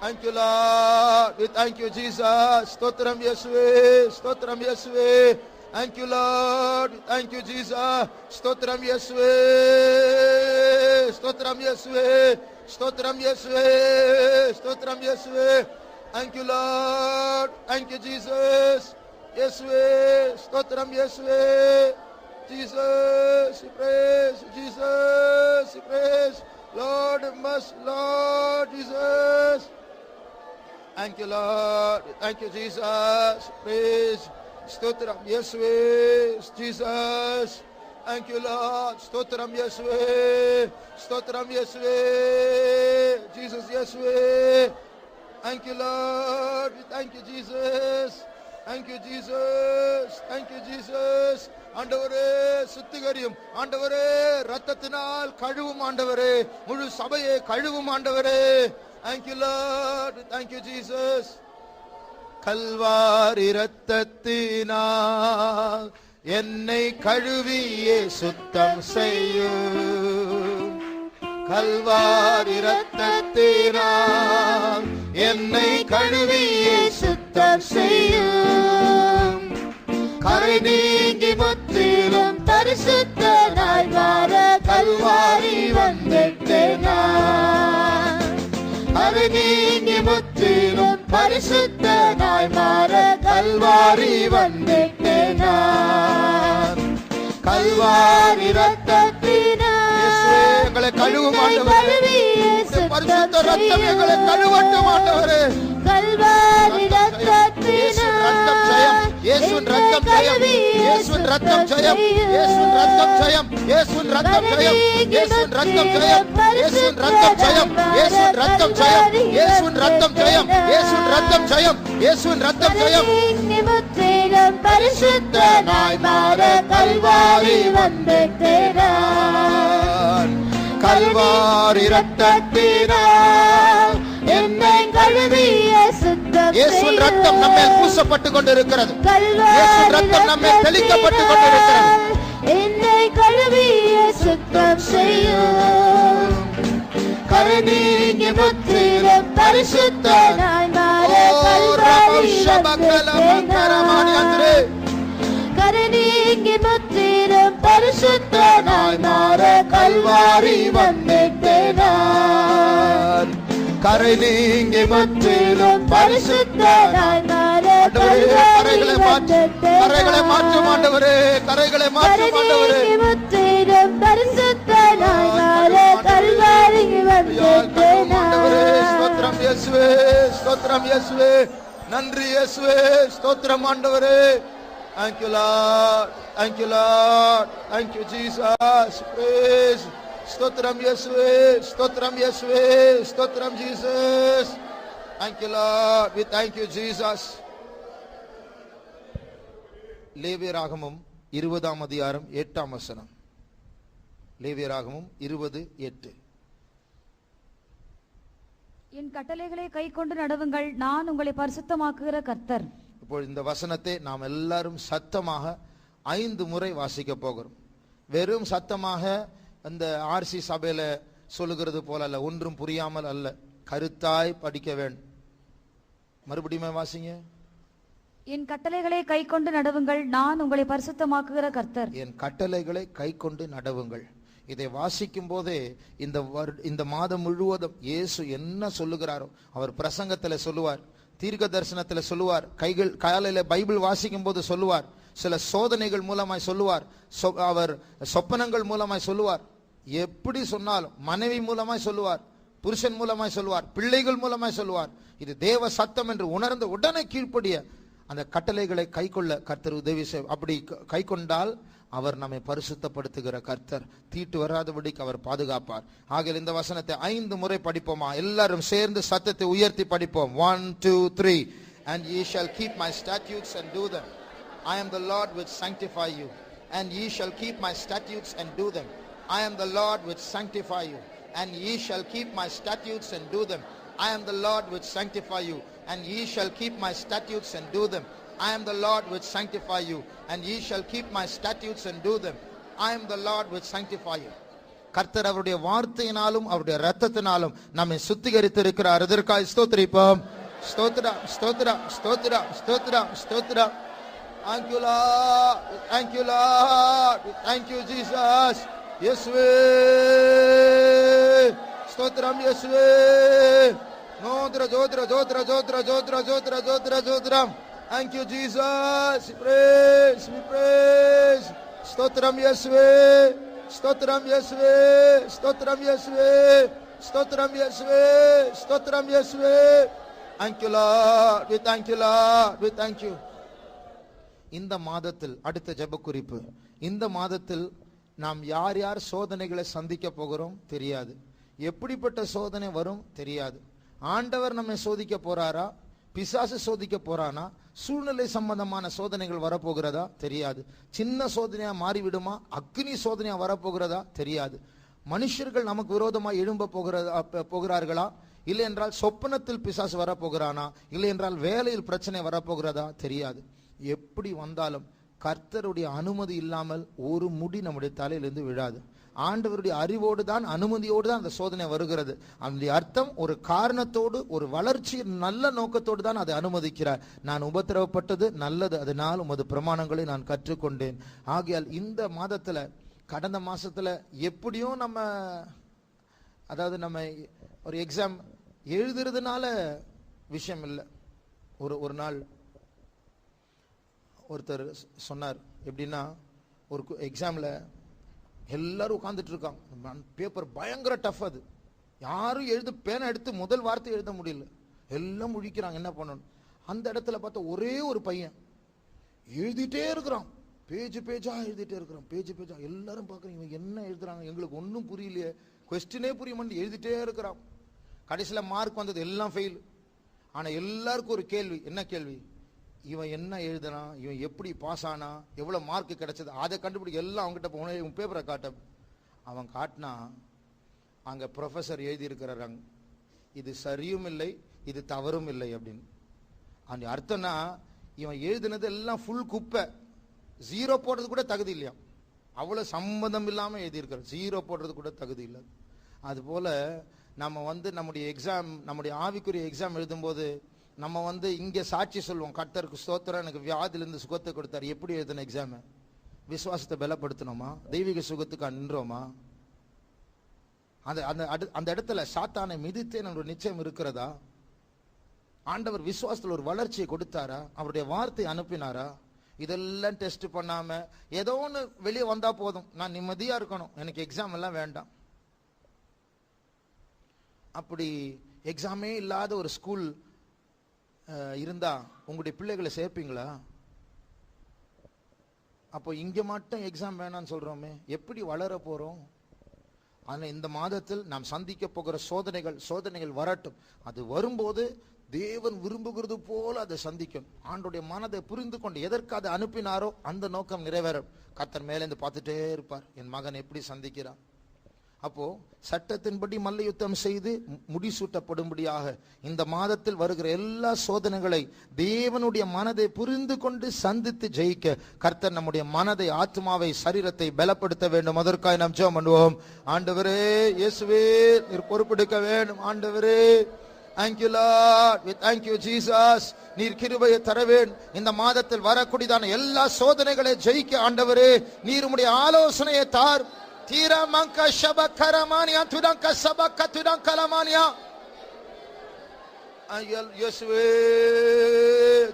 Thank you, Lord. We thank you, Jesus. Stotram Yesue. Stotram Yesue. Thank you, Lord. We thank you, Jesus. Stotram Yesue. Stotram Yesue. Stotram Yesue. Stotram Yesue. Thank you, Lord. Thank you, Jesus. Yesue. Stotram Yesue. Jesus, we praise. Jesus, we praise. Lord, mercy, Lord Jesus. Thank you, Lord. Thank you, Jesus. Praise. Stotram Yesue. Jesus. Thank you, Lord. Stotram Yesue. Stotram Yesue. Jesus Yesue. Thank you, Lord. Thank you, Jesus. Thank you, Jesus. Thank you, Jesus. ஆண்டவரே சுத்திகரியும் ஆண்டவரே இரத்தத்தினால் கழுவும் ஆண்டவரே முழு சபையை கழுவும் ஆண்டவரே. Thank you, Lord. Thank you, Jesus. Kalvari இரத்தத்தினால் என்னை கழுவியே சுத்தம் செய்யும். கல்வாரி இரத்தத்தினால் என்னை கழுவியே சுத்தம் செய்யும். கரை நீங்கி முற்றிலும் பரிசுத்தனாய் மாற கல்வாரி வந்துட்டேன் நான். கரை நீங்கி முற்றிலும் பரிசுத்தனாய் மாற கல்வாரி வந்துட்டேன் நான். கல்வாரி இரத்தத்தினால் எங்களை கழுவும் ஆண்டவரே. பரிசுத்த இரத்தம் எங்களை கழுவட்டும் ஆண்டவரே. கல்வாரி இரத்தத்தினால் இயேசுவின் ரத்தம் ஜெயம். இயேசுவின் ரத்தம் ஜெயம். இயேசுவின் ரத்தம் ஜெயம். இயேசுவின் ரத்தம் ஜெயம். இயேசுவின் ரத்தம் ஜெயம். இயேசுவின் ரத்தம் ஜெயம். இயேசுவின் ரத்தம் ஜெயம். இயேசுவின் ரத்தம் ஜெயம். இயேசுவின் ரத்தம் ஜெயம். இயேசுவின் ரத்தம் ஜெயம். நிமித்திலும் பரிசுத்தனாய் மாற கல்வாரி வந்துட்டேன். கல்வாரி இரத்தத்தினால் என்னை கழுவிய சுத்தம். இயேசுவின் ரத்தம் நம்மேல் பூசப்பட்டு கொண்டிருக்கிறது. இயேசுவின் ரத்தம் நம்மேல் தெளிக்கப்பட்டு கொண்டிருக்கிறது. என்னை கழுவிய சுத்தம் செய்யும். கரை நீங்கி முற்றிலும் பரிசுத்தனாய் மாற கல்வாரி வந்துட்டேன். கரை நீங்கி முற்றிலும் பரிசுத்தனாய் மாற கல்வாரி வந்துட்டேன். கரை நீங்கி முற்றிலும் பரிசுத்தனாய் மாற கரைகளை மாற்றும் ஆண்டவரே. கரைகளை மாற்றும் ஆண்டவரே. முற்றிலும் பரிசுத்தனாய் மாற கல்வாரி வந்துட்டேன். ஸ்தோத்திரம் இயேசுவே. ஸ்தோத்திரம் இயேசுவே. நன்றி இயேசுவே. ஸ்தோத்திரம் ஆண்டவரே. Thank you, Lord. Thank you, Lord. Thank you, Jesus. Praise. Stotram Yesue. Stotram Yesue. Stotram Jesus. Thank you, Lord. We thank you, Jesus. லேவியராகமம் 20ஆம் அதிகாரம் 8ஆம் வசனம். லேவியராகமம் 20:8. என் கட்டளைகளை கைக்கொண்டு நடவுங்கள், நான் உங்களை பரிசுத்தமாக்குகிற கர்த்தர். இப்போ இந்த வசனத்தை நாம் எல்லாரும் சத்தமாக 5 முறை வாசிக்க போகிறோம். வெறும் சத்தமாக அந்த ஆர்சி சபையில சொல்லுகிறது போல அல்ல, ஒன்றும் புரியாமல் அல்ல, கருத்தாய் படிக்க வேண்டும். மறுபடியும் வாசிங்க. என் கட்டளைகளை கைக்கொண்டு நடவுங்கள், நான் உங்களை பரிசுத்தமாக்குகிற கர்த்தர். என் கட்டளைகளை கைக்கொண்டு நடவுங்கள். இதை வாசிக்கும் போதே இந்த மாதம் முழுவதும் இயேசு என்ன சொல்லுகிறாரோ அவர் பிரசங்கத்தில் சொல்லுவார், தீர்க்க தரிசனத்தில் சொல்லுவார், காலையில பைபிள் வாசிக்கும் போது சொல்லுவார், சில சோதனைகள் மூலமாய் சொல்லுவார், அவர் சொப்பனங்கள் மூலமாய் சொல்லுவார். எப்படி சொன்னாலும் மனைவி மூலமாய் சொல்லுவார், புருஷன் மூலமாய் சொல்லுவார், பிள்ளைகள் மூலமாய் சொல்லுவார். இது தேவ சத்தம் என்று உணர்ந்த உடனே கீழ்ப்படிய அந்த கட்டளைகளை கைக்கொள்ள கர்த்தர் உதவி செய். அப்படி கை கொண்டால் அவர் நம்மை பரிசுத்தப்படுத்துகிற கர்த்தர், தீட்டு வராதபடிக்கு அவர் பாதுகாப்பார். ஆகையால் இந்த வசனத்தை 5 முறை படிப்போமா? எல்லாரும் சேர்ந்து சத்தத்தை உயர்த்தி படிப்போம். 1 2 3. And ye shall keep my statutes and do them. I am the Lord which sanctify you. And ye shall keep my statutes and do them. I am the Lord which sanctify you. And ye shall keep my statutes and do them. I am the Lord which sanctify you. And ye shall keep my statutes and do them. I am the Lord which sanctify you. And ye shall keep my statutes and do them. I am the Lord which sanctify you. கர்த்தர் அவருடைய வார்த்தையினாலும் அவருடைய இரத்தத்தினாலும் நம்மை சுத்திகரித்து இருக்கிறார். இதற்காக ஸ்தோத்திரிப்போம். ஸ்தோத்திரா ஸ்தோத்திரா ஸ்தோத்திரா ஸ்தோத்திரா ஸ்தோத்திரா. Thank you Lord, thank you Lord, thank you Jesus. இயேசுவே ஸ்தோத்திரம், இயேசுவே நோத்ர ஜோத்ர ஜோத்ர ஜோத்ர ஜோத்ர ஜோத்ர ஜோத்ர ஜோத்ரம். Thank you Jesus, we praise. ஸ்தோத்திரம் இயேசுவே, ஸ்தோத்திரம் இயேசுவே, ஸ்தோத்திரம் இயேசுவே, ஸ்தோத்திரம் இயேசுவே, ஸ்தோத்திரம் இயேசுவே. Thank you Lord, we thank you Lord, we thank you. இந்த மாதத்தில் அடுத்த ஜெப குறிப்பு, இந்த மாதத்தில் நாம் யார் யார் சோதனைகளை சந்திக்க போகிறோம் தெரியாது. எப்படிப்பட்ட சோதனை வரும் தெரியாது. ஆண்டவர் நம்மை சோதிக்க போறாரா, பிசாசு சோதிக்க போறானா, சூழ்நிலை சம்பந்தமான சோதனைகள் வரப்போகிறதா தெரியாது. சின்ன சோதனையா மாறிவிடுமா, அக்னி சோதனையா வரப்போகிறதா தெரியாது. மனுஷர்கள் நமக்கு விரோதமாக எழும்ப போகிறார்களா, இல்லை என்றால் சொப்பனத்தில் பிசாசு வரப்போகிறானா, இல்லை என்றால் வேலையில் பிரச்சனை வரப்போகிறதா தெரியாது. எப்படி வந்தாலும் கர்த்தருடைய அனுமதி இல்லாமல் ஒரு முடி நம்முடைய தலையிலிருந்து விழாது. ஆண்டவருடைய அறிவோடு தான், அனுமதியோடு தான் அந்த சோதனை வருகிறது. அதனுடைய அர்த்தம் ஒரு காரணத்தோடு, ஒரு வளர்ச்சி நல்ல நோக்கத்தோடு தான் அதை அனுமதிக்கிறார். நான் உபத்திரவப்பட்டது நல்லது, அதனால் உமது பிரமாணங்களை நான் கற்றுக்கொண்டேன். ஆகையால் இந்த மாதத்துல, கடந்த மாசத்துல எப்படியும் நம்ம, அதாவது நம்ம ஒரு எக்ஸாம் எழுதுறதுனால விஷயம் இல்லை. ஒரு நாள் ஒருத்தர் சொன்னார், எப்படின்னா ஒரு எக்ஸாம்ல எல்லாரும் உட்கார்ந்துட்டு இருக்காங்க, பேப்பர் பயங்கர டஃப், அது யாரும் எழுத பேனை எடுத்து முதல் வார்த்தை எழுத முடியல, எல்லாம் முழிக்கிறாங்க, என்ன பண்ணணும். அந்த இடத்துல பார்த்தா ஒரே ஒரு பையன் எழுதிட்டே இருக்கிறான், பேஜ் பேஜா எழுதிட்டே இருக்கிறான், பேஜ் பேஜா. எல்லாரும் பார்க்குறீங்க, இவங்க என்ன எழுதுறாங்க, எங்களுக்கு ஒன்றும் புரியலையே, கொஸ்டினே புரிய மாட்டேன், எழுதிட்டே இருக்கிறான். கடைசியில் மார்க் வந்தது, எல்லாம் ஃபெயில். ஆனால் எல்லாருக்கும் ஒரு கேள்வி, என்ன கேள்வி, இவன் என்ன எழுதுனான், இவன் எப்படி பாஸ் ஆனா, எவ்வளோ மார்க் கிடைச்சது, அதை கண்டுபிடிக்க எல்லாம் அவங்ககிட்ட போன, இவன் பேப்பரை காட்ட. அவன் காட்டினா அங்கே ப்ரொஃபஸர் எழுதியிருக்கிறாங்க, இது சரியும் இல்லை இது தவறும் இல்லை அப்படின்னு. அந்த அர்த்தம்னா இவன் எழுதினது எல்லாம் ஃபுல் குப்பை, ஜீரோ போடுறது கூட தகுதி இல்லையா, அவ்வளோ சம்மந்தம் இல்லாமல் எழுதியிருக்கிற, ஜீரோ போடுறது கூட தகுதி இல்லை. அதுபோல் நம்ம நம்முடைய எக்ஸாம், நம்முடைய ஆவிக்குரிய எக்ஸாம் எழுதும்போது நம்ம இங்கே சாட்சி சொல்லுவோம், கர்த்தருக்கு ஸ்தோத்திரம், எனக்கு வியாதியிலிருந்து சுகத்தை கொடுத்தார். எப்படி எழுதின எக்ஸாமு? விசுவாசத்தை பலப்படுத்தணுமா, தெய்வீக சுகத்துக்கு நின்றோமா? அந்த இடத்துல சாத்தானை மிதித்தே நம்மளுடைய நிச்சயம் இருக்கிறதா? ஆண்டவர் விசுவாசத்தில் ஒரு வளர்ச்சியை கொடுத்தாரா? அவருடைய வார்த்தை அனுப்பினாரா? இதெல்லாம் டெஸ்ட் பண்ணாம ஏதோ ஒன்று வெளியே வந்தா போதும், நான் நிம்மதியா இருக்கணும், எனக்கு எக்ஸாம் எல்லாம் வேண்டாம். அப்படி எக்ஸாமே இல்லாத ஒரு ஸ்கூல் இருந்தா உங்களுடைய பிள்ளைகளை சேர்ப்பீங்களா? அப்போ இங்க மட்டும் எக்ஸாம் வேணாம்னு சொல்றோமே, எப்படி வளர போறோம்? ஆனால் இந்த மாதத்தில் நாம் சந்திக்க போகிற சோதனைகள் வரட்டும். அது வரும்போது தேவன் விரும்புகிறது போல அதை சந்திக்கும். ஆண்டுடைய மனதை புரிந்து கொண்டு எதற்கு அதை அனுப்பினாரோ அந்த நோக்கம் நிறைவேறும். கர்த்தர் மேலேந்து பார்த்துட்டே இருப்பார், என் மகன் எப்படி சந்திக்கிறான். அப்போ சட்டத்தின்படி மல்யுத்தம் செய்து முடிசூட்டப்படும்படியாக இந்த மாதத்தில் வருகிற எல்லா சோதனைகளை தேவனுடைய மனதை புரிந்து கொண்டு சந்தித்து ஜெயிக்க கர்த்தர் நம்முடைய மனதை, ஆத்மாவை, சரீரத்தை பலப்படுத்த வேண்டும். அதற்காக நாம் ஜெபம் பண்ணுவோம். ஆண்டவரே இயேசுவே, நீர் பொறுப்பெடுக்க வேண்டும். ஆண்டவரே, thank you Lord, we thank you Jesus. நீர் கிருபையை தர வேண்டும். இந்த மாதத்தில் வரக்கூடியதான எல்லா சோதனைகளை ஜெயிக்க ஆண்டவரே நீர் உம்முடைய ஆலோசனையை தார். தீரா மங்க ஷபக்கரமானியா துடங்க சபக்க துடங்கலமானியா. ஐயல் இயேசுவே,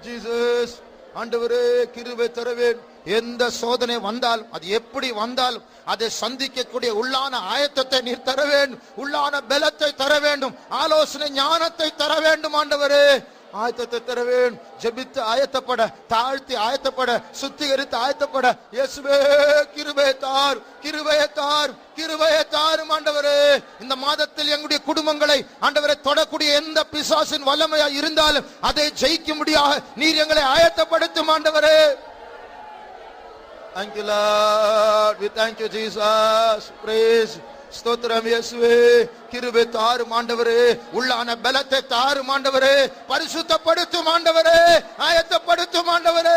ஜீசஸ், ஆண்டவரே கிருபை தர வேண்டும். எந்த சோதனை வந்தாலும், அது எப்படி வந்தாலும் அதை சந்திக்கக்கூடிய உள்ளான ஆயத்தத்தை நீர் தர வேண்டும். உள்ளான பலத்தை தர வேண்டும். ஆலோசனை ஞானத்தை தர வேண்டும். ஆண்டவரே ஆயத்தத்தை தர வேண்டும். ஜெபித்து ஆயத்தப்பட, தாழ்த்தி ஆயத்தப்பட, சுத்திகரித்து ஆயத்தப்பட இயேசுவே கிருபையை தார், கிருபையை தார், கிருபையை தாரும். ஆண்டவரே இந்த மாதத்தில் எங்களுடைய குடும்பங்களை ஆண்டவரை தொடக்கூடிய எந்த பிசாசின் வல்லமையா இருந்தாலும் அதை ஜெயிக்கும்படியாக நீர் எங்களை ஆயத்தப்படுத்தும். ஆண்டவரே, thank you Lord, we thank you Jesus, praise. ஸ்தோத்திரம் இயேசுவே, கிருபை தாரும் ஆண்டவரே, உள்ளான பலத்தை தாரும் ஆண்டவரே, பரிசுத்தப்படுத்தும் ஆண்டவரே, ஆயத்தப்படுத்தும் ஆண்டவரே.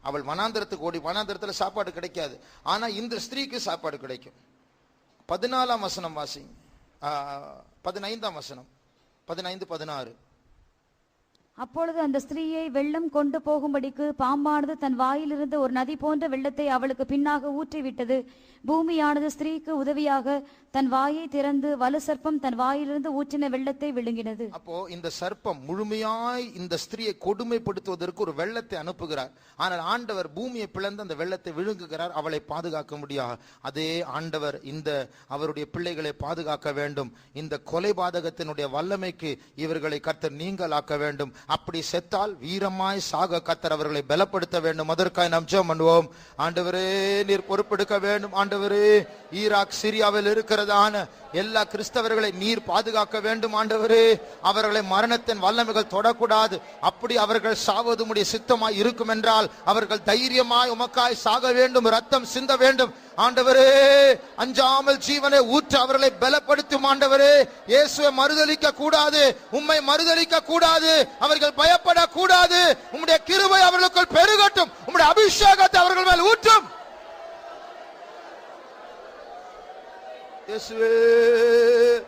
அவள் வனாந்திரத்துக்கு ஓடி, வனாந்திரத்துல சாப்பாடு கிடைக்காது, ஆனா இந்த ஸ்திரீக்கு சாப்பாடு கிடைக்கும். 14ஆம் வசனம் வாசிங்க, 15ஆம் வசனம், 15, 16. அப்பொழுது அந்த ஸ்திரீயை வெள்ளம் கொண்டு போகும்படிக்கு பாம்பானது தன் வாயிலிருந்து ஒரு நதி போன்ற வெள்ளத்தை அவளுக்கு பின்னாக ஊற்றிவிட்டது. பூமியானது ஸ்திரீக்கு உதவியாக தன் வாயை திறந்து வலு சர்ப்பம் தன் வாயிலிருந்து ஊற்றின வெள்ளத்தை விழுங்கினது. அப்போ இந்த சர்ப்பம் முழுமையாய் இந்த ஸ்திரியை கொடுமைப்படுத்துவதற்கு ஒரு வெள்ளத்தை அனுப்புகிறார். ஆனால் ஆண்டவர் பூமியை பிளந்து அந்த வெள்ளத்தை விழுங்குகிறார், அவளை பாதுகாக்க முடியாது. அதே ஆண்டவர் இந்த அவருடைய பிள்ளைகளை பாதுகாக்க வேண்டும். இந்த கொலை பாதகத்தினுடைய வல்லமைக்கு இவர்களை கர்த்தர் நீங்களாக்க வேண்டும். அப்படி செத்தால் வீரமாய் சாக கர்த்தர் அவர்களை பலப்படுத்த வேண்டும். அதற்காக நாம் ஜெபம் பண்ணுவோம். ஆண்டவரே, நீர் பொறுப்பெடுக்க வேண்டும். ஆண்டவரே, ஈராக் சிரியாவில் இருக்கிறதான எல்லா கிறிஸ்தவர்களை நீர் பாதுகாக்க வேண்டும். ஆண்டவரே, அவர்களை மரணத்தின் வல்லமைகள் தொடக்கூடாது. அப்படி அவர்கள் சாவது உம்முடைய சித்தமாய் இருக்கும் என்றால் அவர்கள் தைரியமாய் உமக்காய் சாக வேண்டும், ரத்தம் சிந்த வேண்டும். ஆண்டவரே, அஞ்சாமல் ஜீவனை ஊற்ற அவர்களை பலப்படுத்தும். ஆண்டவரே, இயேசுவை மறுதலிக்க கூடாது, உம்மை மறுதலிக்க கூடாது, அவர்கள் பயப்படக்கூடாது. உம்முடைய கிருபை அவர்களுக்குள் பெருகட்டும், உம்முடைய அபிஷேகத்தை அவர்கள் மேல் ஊற்றும். இயேசுவே,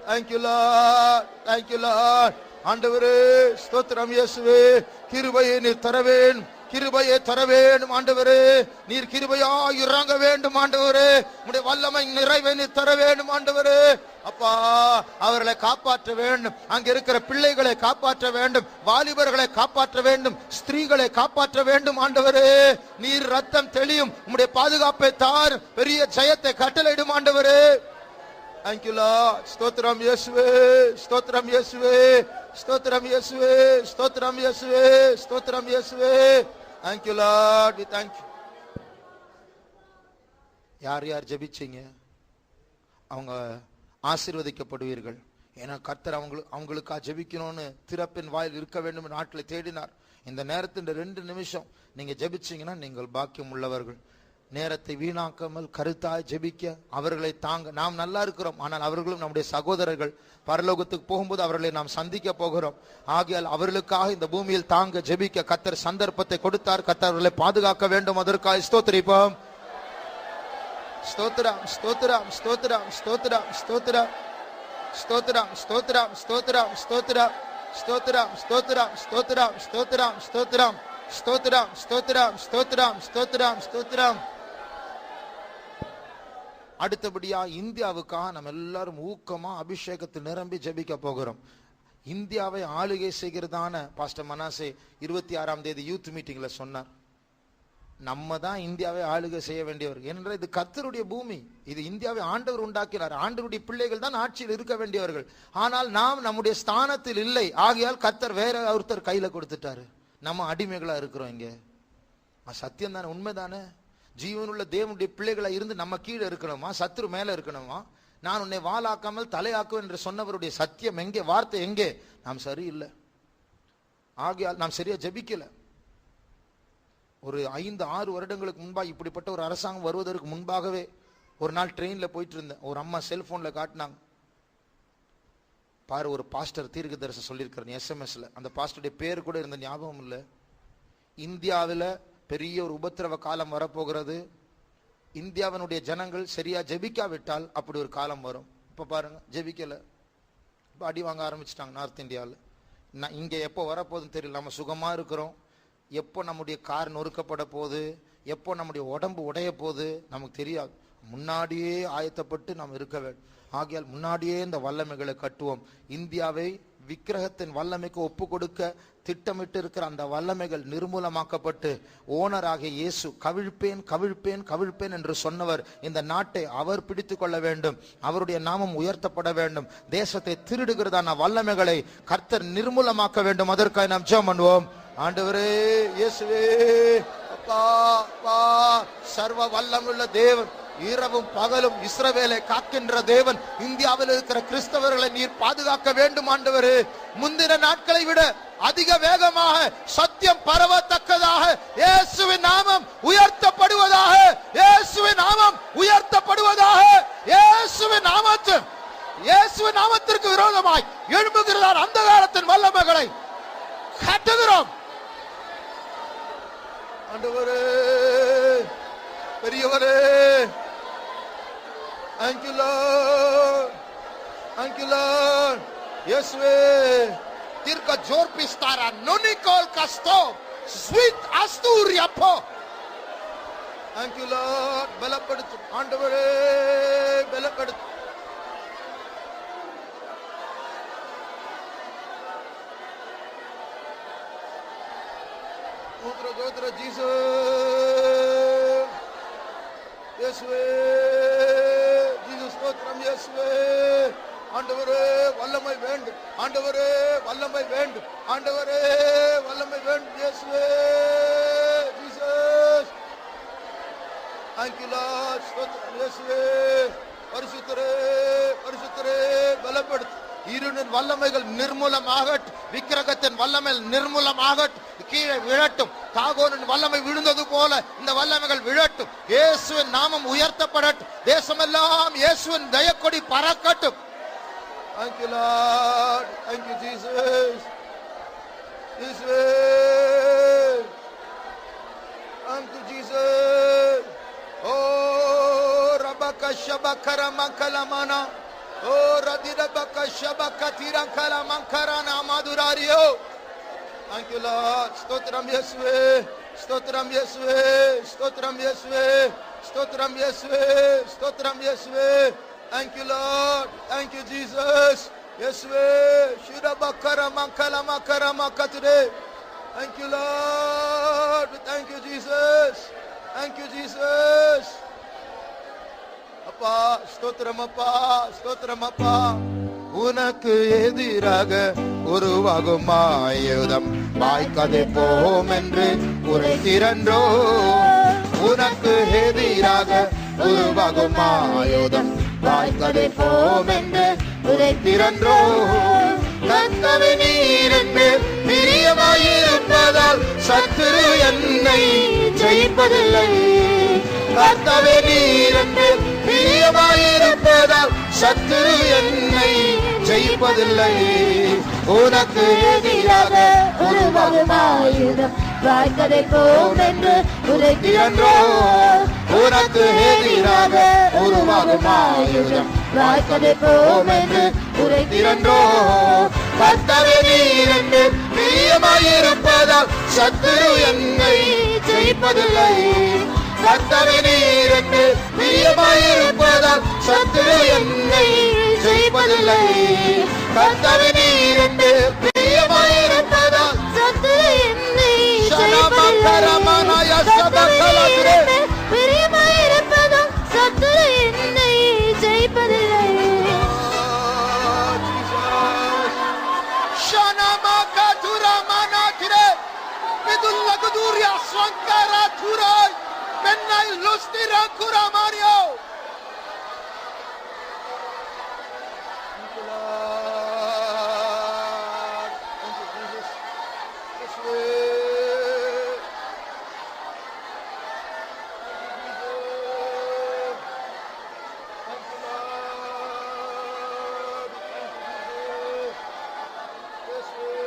thank you Lord, thank you Lord. ஆண்டவரே, ஸ்தோத்திரம். இயேசுவே, கிருபையை நீர் தர வேண்டும், கிருபையை தர வேண்டும். ஆண்டவரே, நீர் கிருபையாய் இறங்க வேண்டும். ஆண்டவரே, உம்முடைய வல்லமை நிறைவை நீர் தர வேண்டும். ஆண்டவரே, அப்பா, அவர்களை காப்பாற்ற வேண்டும். அங்க இருக்கிற பிள்ளைகளை காப்பாற்ற வேண்டும், வாலிபர்களை காப்பாற்ற வேண்டும், ஸ்திரீகளை காப்பாற்ற வேண்டும். ஆண்டவரே, நீர் ரத்தம் தெளியும், உம்முடைய பாதுகாப்பை தார், பெரிய ஜெயத்தை கட்டளையிடும். ஆண்டவரே, thank you Lord. ஸ்தோத்திரம் இயேசுவே, ஸ்தோத்திரம் இயேசுவே, ஸ்தோத்திரம் இயேசுவே, ஸ்தோத்திரம் இயேசுவே, ஸ்தோத்திரம் இயேசுவே. thank you Lord, we thank you. யார் யார் ஜெபிச்சீங்க அவங்க ஆசீர்வதிக்கப்படுவீர்கள். ஏன்னா கர்த்தர் அவங்களுக்கா ஜெபிக்கணும்னு திறப்பின் வாயில் இருக்க வேண்டும் நாட்டில் தேடினார். இந்த நேரத்தின் 2 நிமிஷம் நீங்க ஜெபிச்சீங்கன்னா நீங்கள் பாக்கியம் உள்ளவர்கள். நேரத்தை வீணாக்காமல் கருத்தாய் ஜெபிக்க அவர்களை தாங்க. நாம் நல்லா இருக்கிறோம், ஆனால் அவர்களும் நம்முடைய சகோதரர்கள். பரலோகத்துக்கு போகும்போது அவர்களை நாம் சந்திக்க போகிறோம். ஆகையால் அவர்களுக்காக இந்த பூமியில் தாங்க ஜெபிக்க கர்த்தர் சந்தர்ப்பத்தை கொடுத்தார். கர்த்தர் அவர்களை பாதுகாக்க வேண்டும். அதற்காக ஸ்தோத்திரிப்போம். ஸ்தோத்திரம், ஸ்தோத்திரம், ஸ்தோத்திரம், ஸ்தோத்திரம், ஸ்தோத்திரம், ஸ்தோத்திரம், ஸ்தோத்திரம், ஸ்தோத்திரம், ஸ்தோத்திரம், ஸ்தோத்திரம், ஸ்தோத்திரம், ஸ்தோத்திரம், ஸ்தோத்திரம், ஸ்தோத்திரம், ஸ்தோத்திரம், ஸ்தோத்திரம், ஸ்தோத்திரம், ஸ்தோத்திரம், ஸ்தோத்திரம். அடுத்தபடியா இந்தியாவுக்காக நம்ம எல்லாரும் ஊக்கமா அபிஷேகத்தை நிரம்பி ஜெபிக்க போகிறோம். இந்தியாவை ஆளுகை செய்கிறதான பாஸ்டர் மனாசே 26ஆம் தேதி யூத் மீட்டிங்ல சொன்னார். நம்ம தான் இந்தியாவை ஆளுகை செய்ய வேண்டியவர். ஏனென்றால் இது கர்த்தருடைய பூமி, இது இந்தியாவை ஆண்டவர் உண்டாக்கினார். ஆண்டவருடைய பிள்ளைகள் தான் ஆட்சியில் இருக்க வேண்டியவர்கள். ஆனால் நாம் நம்முடைய ஸ்தானத்தில் இல்லை. ஆகையால் கர்த்தர் வேற ஒருத்தர் கையில கொடுத்துட்டாரு. நம்ம அடிமைகளா இருக்கிறோம். இங்க சத்தியம் தானே, உண்மைதானே? ஜீவனுள்ள தேவனுடைய பிள்ளைகளா இருந்து நம்ம கீழே இருக்கணுமா, சத்துரு மேல இருக்கணுமா? நான் உன்னை வாளாக்காமல் தலையாக்குவேன் என்று சொன்னவருடைய சத்தியம் எங்கே, வார்த்தை எங்கே? நாம் சரியில்லை. ஆகையால் நாம் சரியா ஜெபிக்கல. ஒரு 5-6 வருடங்களுக்கு முன்பாக இப்படிப்பட்ட ஒரு அரசாங்கம் வருவதற்கு முன்பாகவே ஒரு நாள் ட்ரெயின்ல போயிட்டு இருந்தேன். ஒரு அம்மா செல்போன்ல காட்டினாங்க, பாரு ஒரு பாஸ்டர் தீர்க்க தரிசனம் சொல்லியிருக்கிறேன் எஸ்எம்எஸ்ல. அந்த பாஸ்டருடைய பேர் கூட இருந்த ஞாபகம் இல்லை. இந்தியாவில் பெரிய ஒரு உபத்திரவ காலம் வரப்போகிறது. இந்தியாவினுடைய ஜனங்கள் சரியா ஜெபிக்காவிட்டால் அப்படி ஒரு காலம் வரும். இப்ப பாருங்க, ஜெபிக்கல, இப்போ அடி வாங்க ஆரம்பிச்சிட்டாங்க நார்த் இந்தியாவில். இங்க எப்போ வரப்போகுதுன்னு தெரியல. நம்ம சுகமா இருக்கிறோம். எப்போ நம்முடைய கார் நொறுக்கப்பட போகுது, எப்போ நம்முடைய உடம்பு உடைய போகுது நமக்கு தெரியாது. முன்னாடியே ஆயத்தப்பட்டு நாம் இருக்க வேண்டும். ஆகையால் முன்னாடியே இந்த வல்லமைகளை கட்டுவோம். இந்தியாவை விக்கிரகத்தின் வல்லமைக்கு ஒப்பு கொடுக்க திட்டமிட்டு இருக்கிற அந்த வல்லமைகள் நிர்மூலமாக்கப்பட்டு ஓனராகிய இயேசு கவிழ்ப்பேன் கவிழ்ப்பேன் கவிழ்ப்பேன் என்று சொன்னவர் இந்த நாட்டை அவர் பிடித்து கொள்ள வேண்டும். அவருடைய நாமம் உயர்த்தப்பட வேண்டும். தேசத்தை திருடுகிறதான வல்லமைகளை கர்த்தர் நிர்மூலமாக்க வேண்டும். அதற்காக நாம் ஜெபம் பண்ணுவோம். ஆண்டவரே இயேசுவே, அப்பா அப்பா, சர்வ வல்லமுள்ள தேவன், இரவும் பகலும் இஸ்ரவேலை காக்கின்ற தேவன், இந்தியாவில் இருக்கிற கிறிஸ்தவர்களை நீர் பாதுகாக்க வேண்டும். ஆண்டவரே, முந்தின நாட்களை விட அதிக வேகமாக சத்தியம் பரவத்தக்கதாக இயேசுவின் நாமம் உயர்த்தப்படுவதாக, இயேசுவின் நாமம் உயர்த்தப்படுவதாக. இயேசுவின் நாமத்திற்கு விரோதமாய் எழும்புகிறார் அந்த காலத்தின் வல்லமைகளை கட்டுகிறோம். ஆண்டவரே பெரியவரே, thank you Lord, thank you Lord. இயேசுவே தீர்க்க ஜோர் பிஸ்தாரா நுனிகோல் கஸ்தோ ஸ்வீட் அஸ்தூரியப்போ. thank you Lord. பலப்படுத்து ஆண்டவரே, பலப்படுத்து. Jodra Jesus, Yeswe, Jesus stotram Yeswe. ஆண்டவரே வல்லமை வேண்டும், ஆண்டவரே வல்லமை வேண்டும், ஆண்டவரே வல்லமை வேண்டும். இயேசுவே, Jesus, thank you Lord. ஸ்தோத்திரம் இயேசுவே. பரிசுத்தரே, பரிசுத்தரே பலப்படுத்து. இருளின் வல்லமைகள் நிர்மூலமாகட்டும், விக்கிரகத்தின் வல்லமை நிர்மூலமாகட்டும், கீழே விழட்டும். தாகோனின் வல்லமை விழுந்தது போல இந்த வல்லமைகள் விழட்டும். இயேசுவின் நாமம் உயர்த்தப்படட்டும். தேசமெல்லாம் இயேசுவின் தயக்கொடி பறக்கட்டும். Thank you Lord, thank you Jesus, Jesus, thank you Jesus. Oh rabaka shabakara mankalamana, oh radira baka shabakatira kalamankarana madurario. Thank you Lord. Stotram Yeswe, stotram Yeswe, stotram Yeswe, stotram Yeswe, stotram Yeswe. Thank you Lord, thank you Jesus. Yeswe, shirabakara mankala makara makatre. Thank you Lord, thank you Jesus, thank you Jesus. அப்பா ஸ்தோத்திரம், அப்பா ஸ்தோத்திரம். அப்பா உனக்கு எதிராக உருவாகும் ஆயுதம் வாய்க்கதை போம் என்று உரைத்திரன்றோ. உனக்கு எதிராக உருவாகும் ஆயுதம் வாய்க்கதை போம் என்று உரைத்திரன்றோ. கர்த்தாவே நீர் என்று பிரியமாயிருப்பதால் சத்துரு என்னை ஜெயிப்பதில்லை. கர்த்தாவே நீர் என்று பிரியமாயிருப்பதால் சத்துரு என்னை ஜெயிப்பதில்லை. உனக்கு எதிராக உருவாகும் ஆயுதம் வாய்க்கதை போம் என்று உரைத்திரன்றோ. உனக்கு எதிராக உருவாகும் ஆயுதம் வாய்க்கதை போம் என்று உரைத்திரன்றோ. கர்த்தாவே நீர் என்று பிரியமாயிருப்பதால் சத்துரு என்னை ஜெயிப்பதில்லை. கர்த்தாவே நீர் என்று பிரியமாயிருப்பதால் சத்துரு என்னை ஜெயிப்பதில்லை. கர்த்தாவே நீர் என்று பிரியமாயிருப்பதால் சத்துரு என்னை ஜெயிப்பதில்லை. பிரியமாயிருப்பதால் சத்துரு என்னை ஜெயிப்பதில்லை. Penai lustira kuramario. Thank you Lord. Thank you Jesus. Yes way. Thank you Lord. Thank you Jesus. Yes way.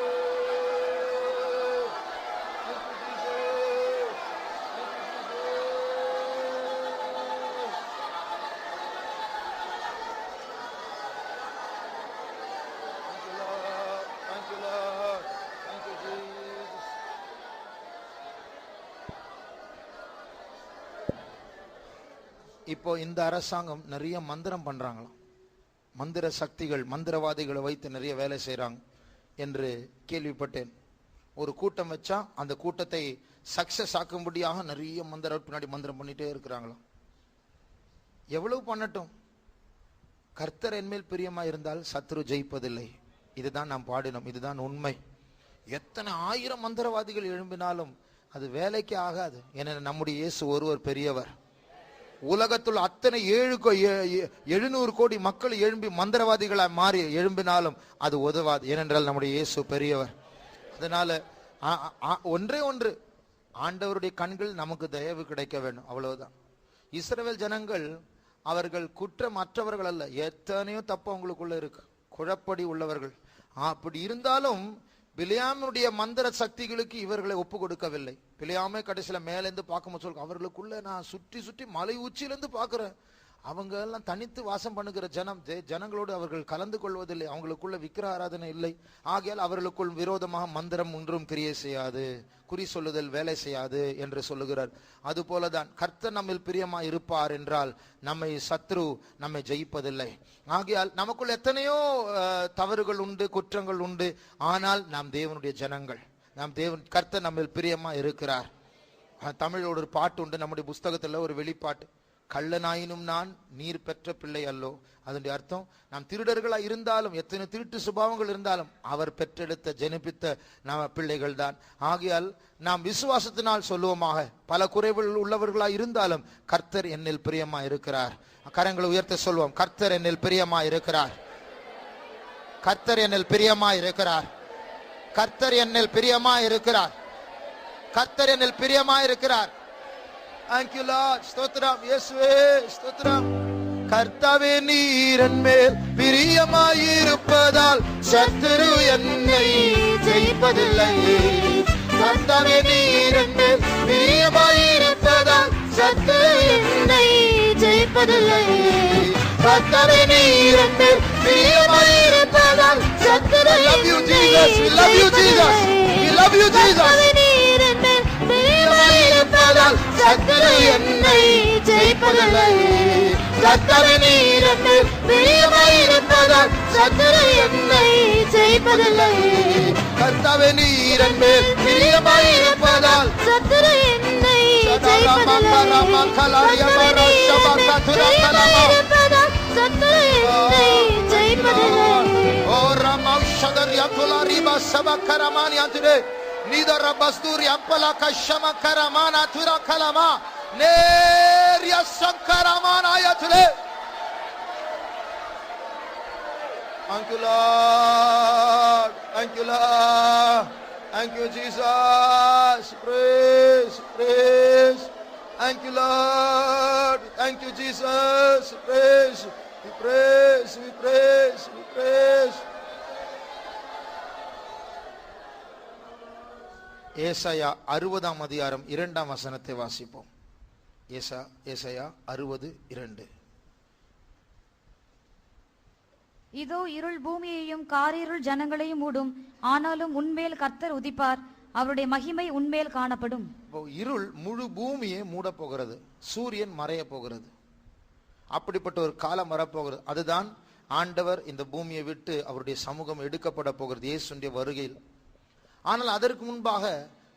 Thank you Jesus. இப்போ இந்த அரசாங்கம் நிறைய மந்திரம் பண்றாங்களாம். மந்திர சக்திகள், மந்திரவாதிகளை வைத்து நிறைய வேலை செய்யறாங்க என்று கேள்விப்பட்டேன். ஒரு கூட்டம் வச்சா அந்த கூட்டத்தை சக்சஸ் ஆக்கும்படியாக நிறைய பின்னாடி மந்திரம் பண்ணிட்டே இருக்கிறாங்களாம். எவ்வளவு பண்ணட்டும், கர்த்தர் என்மேல் பிரியமா இருந்தால் சத்ரு ஜெயிப்பதில்லை. இதுதான் நாம் பாடினோம், இதுதான் உண்மை. எத்தனை ஆயிரம் மந்திரவாதிகள் எழும்பினாலும் அது வேலைக்கு ஆகாது. ஏன்னா நம்முடைய இயேசு ஒருவர் பெரியவர். உலகத்தில் அத்தனை 700 கோடி மக்கள் எழும்பி மந்திரவாதிகளாய் மாறி எழும்பினாலும் அது உதவாது. ஏனென்றால் நம்முடைய இயேசு பெரியவர். அதனால ஒன்றே ஒன்று, ஆண்டவருடைய கண்கள் நமக்கு தயவு கிடைக்க வேண்டும், அவ்வளவுதான். இஸ்ரவேல் ஜனங்கள் அவர்கள் குற்றமற்றவர்கள் அல்ல, எத்தனையோ தப்பு அவங்களுக்குள்ள இருக்கு, குழப்படி உள்ளவர்கள். அப்படி இருந்தாலும் பிலியாமுடைய மந்திர சக்திகளுக்கு இவர்களை ஒப்பு கொடுக்கவில்லை. பிலியாமே கடைசியில மேலேருந்து பார்க்கும் சொல்ல, அவர்களுக்குள்ள நான் சுற்றி சுற்றி மலை உச்சியிலிருந்து பார்க்கிறேன், அவங்க எல்லாம் தனித்து வாசம் பண்ணுகிற ஜனங்களோடு அவர்கள் கலந்து கொள்வதில்லை, அவங்களுக்குள்ள விக்கிர ஆராதனை இல்லை, ஆகையால் அவர்களுக்குள் விரோதமாக மந்திரம் ஒன்றும் கிரியை செய்யாது, குறி சொல்லுதல் வேலை செய்யாது என்று சொல்லுகிறார். அது போலதான் கர்த்தர் நம்மில் பிரியமா இருப்பார் என்றால் நம்மை சத்ரு நம்மை ஜெயிப்பதில்லை. ஆகையால் நமக்குள் எத்தனையோ தவறுகள் உண்டு, குற்றங்கள் உண்டு, ஆனால் நாம் தேவனுடைய ஜனங்கள், கர்த்தர் நம்மில் பிரியமா இருக்கிறார். தமிழோட ஒரு பாட்டு உண்டு, நம்முடைய புஸ்தகத்துல ஒரு வெளிப்பாட்டு, கள்ளனாயினும் நான் நீர் பெற்ற பிள்ளை அல்லோ. அதனுடைய அர்த்தம், நாம் திருடர்களா இருந்தாலும், எத்தனை திருட்டு சுபாவங்கள் இருந்தாலும் அவர் பெற்றெடுத்த ஜெனிப்பித்த நம்ம பிள்ளைகள் தான். ஆகையால் நாம் விசுவாசத்தினால் சொல்லுவோமாக, பல குறைவுகள் உள்ளவர்களா இருந்தாலும் கர்த்தர் என்னில் பிரியமா இருக்கிறார். கரங்களை உயர்த்த சொல்வோம், கர்த்தர் என்னில் பிரியமா இருக்கிறார், கர்த்தர் என்னில் பிரியமா இருக்கிறார், கர்த்தர் என்னில் பிரியமா இருக்கிறார், கர்த்தர் என்னில் பிரியமா இருக்கிறார். Thank you Lord. ஸ்தோத்திரம் இயேசுவே, ஸ்தோத்திரம். கர்த்தாவே நீர் என்மேல் பிரியமாயிருப்பதால் சத்துரு என்னை ஜெயிப்பதில்லை. கர்த்தாவே நீர் என்மேல் பிரியமாயிருப்பதால் சத்துரு என்னை ஜெயிப்பதில்லை. கர்த்தாவே நீர் என்மேல் பிரியமாயிருப்பதால் சத்துரு என்னை ஜெயிப்பதில்லை. We love you Jesus. We love you Jesus. சத்துரு என்னை ஜெயிப்பதில்லை. கர்த்தாவே நீர் என்மேல் பிரியமாயிருப்பதால் சத்துரு என்னை ஜெயிப்பதில்லை. கர்த்தாவே நீர் என்மேல் பிரியமாயிருப்பதால் சத்துரு என்னை ஜெயிப்பதில்லை. ஓ ரமௌஷதர் யதுலரிபா சபகரமானி Andure Nidara basturi ampala kashama karamana tura kalama neria sankaramana ayatule. Thank you Lord, thank you Lord, thank you Jesus, praise, praise. Thank you Lord, thank you Jesus, praise, we praise, we praise, we praise. ஏசாயா 60ஆம் அதிகாரம் 2ஆம் வசனத்தை வாசிப்போம். ஏசாயா 60:2. இதோ இருள் பூமியையும் காரிருள் ஜனங்களையும் மூடும், ஆனாலும் உன்மேல் கர்த்தர் உதிப்பார், அவருடைய மகிமை உன்மேல் காணப்படும். இருள் முழு பூமியை மூட போகிறது, சூரியன் மறைய போகிறது, அப்படிப்பட்ட ஒரு காலம் வரப்போகிறது. அதுதான் ஆண்டவர் இந்த பூமியை விட்டு அவருடைய சமூகம் எடுக்கப்பட போகிறது இயேசுடைய வருகையில். ஆனால் அதற்கு முன்பாக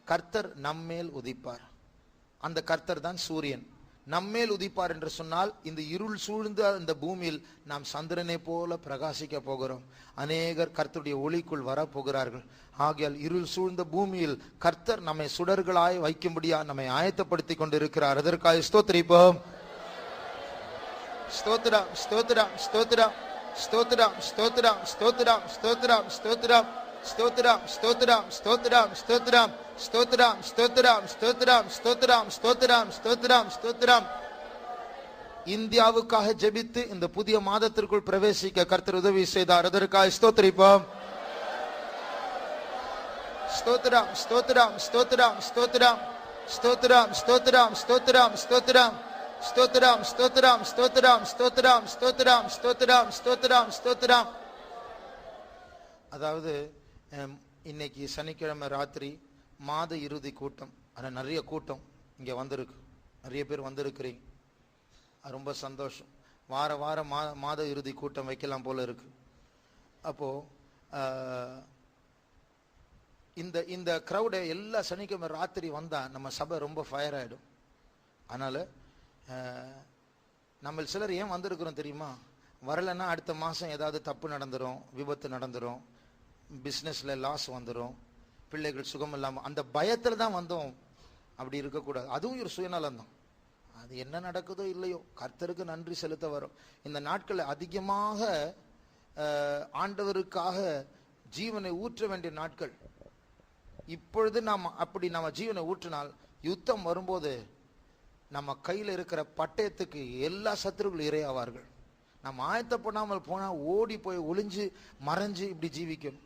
கர்த்தர் நம்மேல் உதிப்பார். அந்த கர்த்தர் தான் சூரியன். நம்மேல் உதிப்பார் என்று சொன்னால் இந்த இருள் சூழ்ந்த இந்த பூமியில் நாம் சந்திரனை போல பிரகாசிக்க போகிறோம். அநேகர் கர்த்தருடைய ஒளிக்குள் வரப்போகிறார்கள். ஆகையால் இருள் சூழ்ந்த பூமியில் கர்த்தர் நம்மை சுடர்களாய் வைக்கும்படியா நம்மை ஆயத்தப்படுத்தி கொண்டிருக்கிறார். அதற்காக ஸ்தோத்திரிப்போம். ஸ்தோத்திரம், ஸ்தோத்திரம், ஸ்தோத்திரம், ஸ்தோத்திரம், ஸ்தோத்திரம், ஸ்தோத்திரம், ஸ்தோத்திரம், ஸ்தோத்திரம், ஸ்தோத்திரம், ஸ்தோத்திரம், ஸ்தோத்திரம், ஸ்தோத்திரம், ஸ்தோத்திரம், ஸ்தோத்திரம், ஸ்தோத்திரம், ஸ்தோத்திரம், ஸ்தோத்திரம், ஸ்தோத்திரம், ஸ்தோத்திரம். இந்தியாவுக்காக ஜெபித்து இந்த புதிய மாதத்திற்குள் பிரவேசிக்க கர்த்தர் உதவி செய்தார். அதற்காக ஸ்தோத்திரிப்போம். ஸ்தோத்திரம், ஸ்தோத்திரம், ஸ்தோத்திரம், ஸ்தோத்திரம், ஸ்தோத்திரம், ஸ்தோத்திரம், ஸ்தோத்திரம், ஸ்தோத்திரம், ஸ்தோத்திரம், ஸ்தோத்திரம், ஸ்தோத்திரம், ஸ்தோத்திரம், ஸ்தோத்திரம், ஸ்தோத்திரம், ஸ்தோத்திரம், ஸ்தோத்திரம். அதாவது இன்னைக்கு சனிக்கிழமை ராத்திரி மாத இறுதி கூட்டம். ஆனால் நிறைய கூட்டம் இங்கே வந்திருக்கு, நிறைய பேர் வந்திருக்கிறீங்க, ரொம்ப சந்தோஷம். வார வாரம் மாத இறுதி கூட்டம் வைக்கலாம் போல இருக்கு. அப்போ இந்த க்ரௌடை எல்லா சனிக்கிழமை ராத்திரி வந்தா நம்ம சபை ரொம்ப ஃபயர் ஆயிடும். அதனால நம்ம சிலர் ஏன் வந்திருக்கிறோம் தெரியுமா? வரலைன்னா அடுத்த மாதம் ஏதாவது தப்பு நடந்துடும், விபத்து நடந்துடும், பிஸ்னஸ்ல லாஸ் வந்துடும், பிள்ளைகள் சுகம் இல்லாமல், அந்த பயத்தில் தான் வந்தோம். அப்படி இருக்கக்கூடாது. அதுவும் ஒரு சுயநலம் தான். அது என்ன நடக்குதோ இல்லையோ கர்த்தருக்கு நன்றி செலுத்த வரும். இந்த நாட்களில் அதிகமாக ஆண்டவருக்காக ஜீவனை ஊற்ற வேண்டிய நாட்கள். இப்பொழுது நம்ம ஜீவனை ஊற்றினால் யுத்தம் வரும்போது நம்ம கையில் இருக்கிற பட்டயத்துக்கு எல்லா சத்துருக்கள் இரையாவார்கள். நம்ம ஆயத்தப்படாமல் போனால் ஓடி போய் ஒளிஞ்சு மறைஞ்சு இப்படி ஜீவிக்கணும்.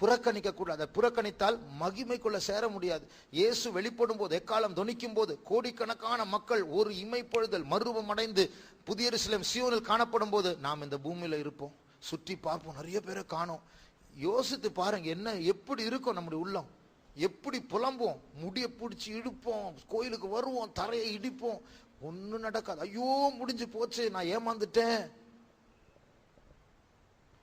புறக்கணிக்க கூடாது. புறக்கணித்தால் மகிமைக்குள்ள சேர முடியாது. இயேசு வெளிப்படும் போது, எக்காலம் தொனிக்கும் போது, கோடிக்கணக்கான மக்கள் ஒரு இமைப்பொழுதல் மறுரூபம் அடைந்து புதிய எருசலேம் சீயோனில் காணப்படும் போது நாம் இந்த பூமியில இருப்போம். சுற்றி பார்ப்போம், நிறைய பேரை காணோம். யோசித்து பாருங்க, என்ன எப்படி இருக்கும் நம்முடைய உள்ளம், எப்படி புலம்புவோம், முடிய பிடிச்சி இடுப்போம், கோயிலுக்கு வருவோம், தரையை இடிப்போம், ஒன்னும் நடக்காது. ஐயோ முடிஞ்சு போச்சு, நான் ஏமாந்துட்டேன்.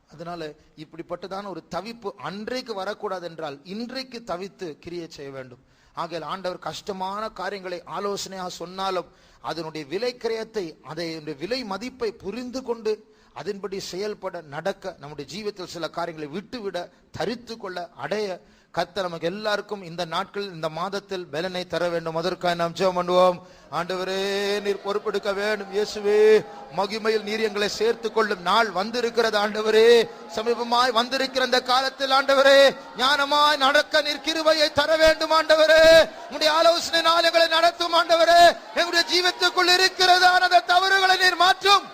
அதனால இப்படிப்பட்டதான ஒரு தவிப்பு அன்றைக்கு வரக்கூடாது என்றால் இன்றைக்கு தவித்து கிரியை செய்ய வேண்டும். ஆகையால் ஆண்டவர் கஷ்டமான காரியங்களை ஆலோசனையா சொன்னாலும் அதனுடைய விலை கிரயத்தை, அதை விலை மதிப்பை புரிந்து கொண்டு அதன்படி செயல்பட, நடக்க, நம்முடைய ஜீவிதத்தில் சில காரியங்களை விட்டுவிட, தரித்து கொள்ள, அடைய கர்த்தர் நமக்கு எல்லாருக்கும் இந்த நாட்கள், இந்த மாதத்தில் பலனை தர வேண்டும். அதற்காக நாம் ஜெபம் பண்ணுவோம். ஆண்டவரே, நீர் பொறுப்பெடுக்க வேண்டும். இயேசுவே, மகிமையில் நீர் எங்களை சேர்த்து கொள்ளும் நாள் வந்திருக்கிறது. ஆண்டவரே, சமீபமாய் வந்திருக்கிற இந்த காலத்தில் ஆண்டவரே, ஞானமாய் நடக்க நீர் கிருபையை தர வேண்டும். ஆண்டவரே, உம்முடைய ஆலோசனையினால் எங்களை நடத்தும். ஆண்டவரே, எங்களுடைய ஜீவிதத்துக்குள் இருக்கிறதான அந்த தவறுகளை நீர் மாற்றும்.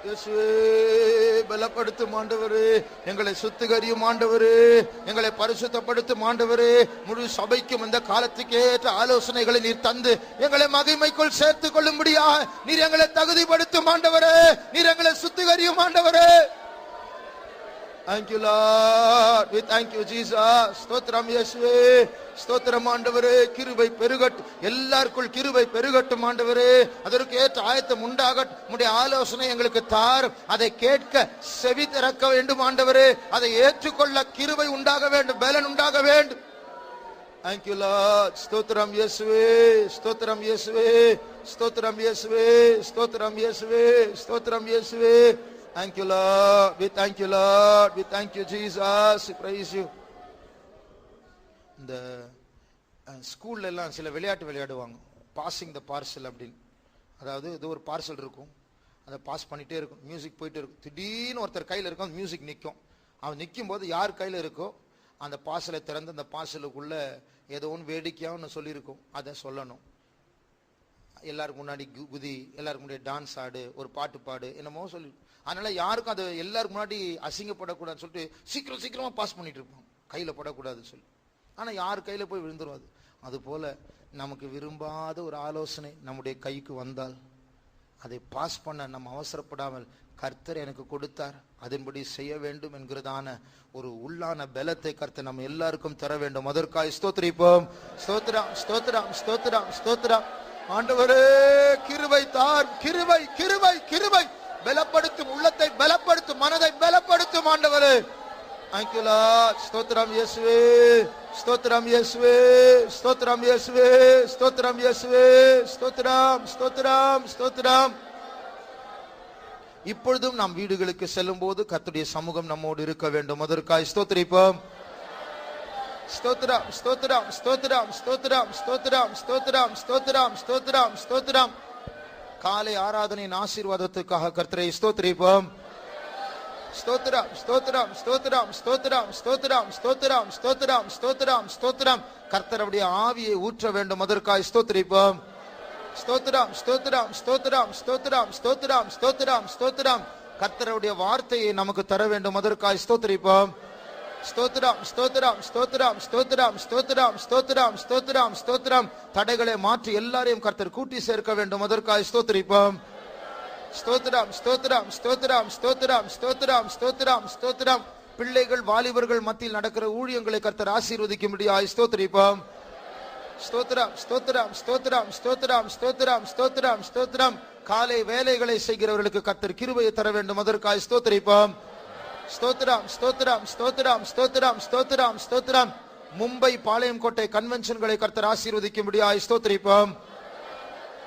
இயேசுவே, பலப்படுத்தும் ஆண்டவரே, எங்களை சுத்திகரியும் ஆண்டவரே, எங்களை பரிசுத்தப்படுத்தும் ஆண்டவரே, முழு சபைக்கும் இந்த காலத்துக்கு ஏற்ற ஆலோசனைகளை நீர் தந்து எங்களை மகிமைக்குள் சேர்த்துக் கொள்ளும்படியா நீர் எங்களை தகுதிப்படுத்தும் ஆண்டவரே, நீர் எங்களை சுத்திகரியும் ஆண்டவரே. Thank you Lord, we thank you Jesus. ஸ்தோத்திரம் இயேசுவே, ஸ்தோத்திரம் ஆண்டவரே. கிருபை பெருகட்டும், எல்லாருக்குள் கிருபை பெருகட்டும் ஆண்டவரே. அதற்கு ஏற்ற ஆயத்தம் உண்டாகட்டும். உம்முடைய ஆலோசனை எங்களுக்கு தாரும், அதை கேட்க செவி திறக்க வேண்டும் ஆண்டவரே. அதை ஏற்றுக்கொள்ள கிருபை உண்டாக வேண்டும், பலன் உண்டாக வேண்டும். Thank you Lord. ஸ்தோத்திரம் இயேசுவே, ஸ்தோத்திரம் இயேசுவே, ஸ்தோத்திரம் இயேசுவே, ஸ்தோத்திரம் இயேசுவே, ஸ்தோத்திரம் இயேசுவே. Thank you Lord, we thank you Lord, we thank you Jesus, we praise you. இந்த ஸ்கூல்ல எல்லாம் சில விளையாட்டு விளையாடுவாங்க, பாசிங் த பார்சல் அப்படின்னு. அதாவது இது ஒரு பார்சல் இருக்கும், அதை பாஸ் பண்ணிட்டே இருக்கும், மியூசிக் போயிட்டே இருக்கும். திடீர்னு ஒருத்தர் கையில் இருக்கும், மியூசிக் நிற்கும். அவன் நிற்கும் போது யார் கையில் இருக்கோ அந்த பார்சலை திறந்து அந்த பார்சலுக்குள்ள ஏதோ ஒன்று வேடிக்கையான்னு சொல்லியிருக்கும், அதை சொல்லணும். எல்லாருக்கும் முன்னாடி குதி, எல்லாருக்கும் முன்னாடி டான்ஸ் ஆடு, ஒரு பாட்டு பாடு, என்னமோ சொல்லி. அதனால யாருக்கும் அது எல்லாருக்கும் முன்னாடி அசிங்கப்படக்கூடாதுன்னு சொல்லிட்டு சீக்கிரம் சீக்கிரமா பாஸ் பண்ணிட்டு இருப்போம், கையில படக்கூடாதுன்னு சொல்லி. ஆனா யார் கையில போய் விழுந்துரும். அது போல நமக்கு விரும்பாத ஒரு ஆலோசனை நம்முடைய கைக்கு வந்தால் அதை பாஸ் பண்ண நம்ம அவசரப்படாமல், கர்த்தர் எனக்கு கொடுத்தார், அதன்படி செய்ய வேண்டும் என்கிறதான ஒரு உள்ளான பலத்தை கர்த்தர் நம்ம எல்லாருக்கும் தர வேண்டும். அதற்காக ஸ்தோத்திரிப்போம். ஸ்தோத்திரம், ஸ்தோத்திரம், ஸ்தோத்திரம், ஸ்தோத்திரம். ஆண்டவரே, கிருபை தார், கிருபை, கிருபை, கிருபை. பலப்படுத்தும், உள்ளத்தை பலப்படுத்தும், மனதை பலப்படுத்தும் ஆண்டவரே. Thank you Lord. ஸ்தோத்திரம் இயேசுவே, ஸ்தோத்திரம் இயேசுவே, ஸ்தோத்திரம் இயேசுவே, ஸ்தோத்திரம் இயேசுவே, ஸ்தோத்திரம், ஸ்தோத்திரம், ஸ்தோத்திரம். இப்பொழுதும் நாம் வீடுகளுக்கு செல்லும் போது கர்த்தருடைய சமூகம் நம்மோடு இருக்க வேண்டும். அதற்காக ஸ்தோத்திரிப்போம். ஸ்தோத்திரம், ஸ்தோத்திரம், ஸ்தோத்திரம், ஸ்தோத்திரம், ஸ்தோத்திரம், ஸ்தோத்திரம், ஸ்தோத்திரம், ஸ்தோத்திரம், ஸ்தோத்திரம். காலை ஆராதனையின் ஆசீர்வாதத்துக்காக கர்த்தரை ஸ்தோத்திரிப்போம். ஸ்தோத்திரம், ஸ்தோத்திரம், ஸ்தோத்திரம், ஸ்தோத்திரம், ஸ்தோத்திரம், ஸ்தோத்திரம், ஸ்தோத்திரம், ஸ்தோத்திரம், ஸ்தோத்திரம். கர்த்தருடைய ஆவியை ஊற்ற வேண்டும். அதற்காக ஸ்தோத்திரிப்போம். ஸ்தோத்திரம், ஸ்தோத்திரம், ஸ்தோத்திரம், ஸ்தோத்திரம், ஸ்தோத்திரம், ஸ்தோத்திரம், ஸ்தோத்திரம். கர்த்தருடைய வார்த்தையை நமக்கு தர வேண்டும். அதற்காக ஸ்தோத்திரிப்போம். ஸ்தோத்திரம், ஸ்தோத்திரம், ஸ்தோத்திரம், ஸ்தோத்திரம், ஸ்தோத்திரம், ஸ்தோத்திரம், ஸ்தோத்திரம், ஸ்தோத்திரம். தடைகளை மாற்றி எல்லாரையும் கர்த்தர் கூட்டி சேர்க்க வேண்டும். அதற்காக ஸ்தோத்திரிப்போம். ஸ்தோத்திரம், ஸ்தோத்திரம், ஸ்தோத்திரம், ஸ்தோத்திரம், ஸ்தோத்திரம், ஸ்தோத்திரம், ஸ்தோத்திரம். பிள்ளைகள், வாலிபர்கள் மத்தியில் நடக்கிற ஊழியங்களை கர்த்தர் ஆசீர்வதிக்கும்படியாய் ஸ்தோத்திரிப்போம். ஸ்தோத்திரம், ஸ்தோத்திரம், ஸ்தோத்திரம், ஸ்தோத்திரம், ஸ்தோத்திரம், ஸ்தோத்திரம், ஸ்தோத்திரம். காலை வேலைகளை செய்கிறவர்களுக்கு கர்த்தர் கிருபையை தர வேண்டும். அதற்காக ஸ்தோத்திரிப்போம். ஸ்தோத்திரம், ஸ்தோத்திரம், ஸ்தோத்திரம், ஸ்தோத்திரம், ஸ்தோத்திரம், ஸ்தோத்திரம். மும்பை பாளையம் கோட்டை கன்வென்ஷன்களை கர்த்தர் ஆசீர்வதிக்கும்படியாய் ஸ்தோத்திரிப்போம்.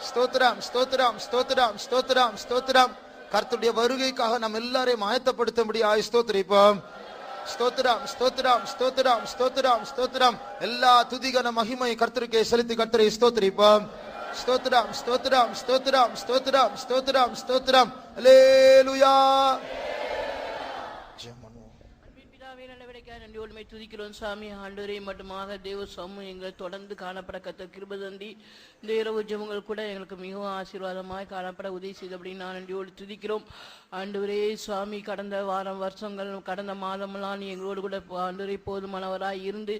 ஸ்தோத்திரம், ஸ்தோத்திரம், ஸ்தோத்திரம், ஸ்தோத்திரம், ஸ்தோத்திரம். கர்த்தருடைய வருகைக்காக நாம் எல்லாரையும் ஆயத்தப்படுத்தும்படியாய் ஸ்தோத்திரிப்போம். ஸ்தோத்திரம், ஸ்தோத்திரம், ஸ்தோத்திரம், ஸ்தோத்திரம், ஸ்தோத்திரம். எல்லா துதிகன மகிமை கர்த்தருக்கே செலுத்தி கர்த்தரை ஸ்தோத்திரிப்போம். ஸ்தோத்திரம், ஸ்தோத்திரம், ஸ்தோத்திரம், ஸ்தோத்திரம், ஸ்தோத்திரம், ஸ்தோத்திரம். அல்லேலூயா. நன்றியோடுமை துதிக்கிறோம் சாமி. ஆண்டவரே மட்டுமாக தேவ சமூகம் எங்களை தொடர்ந்து காணப்பட கத்த கிருபை தந்தி. இந்த இரவு ஜெபங்கள் கூட எங்களுக்கு மிகவும் ஆசீர்வாதமாய் காணப்பட உதவி செய்தபடி நான் நன்றியோடு துதிக்கிறோம். ஆண்டவரே சுவாமி, கடந்த வருஷங்கள் கடந்த மாதமெல்லாம் நீ எங்களோடு கூட ஆண்டவரே போதுமானவராய் இருந்து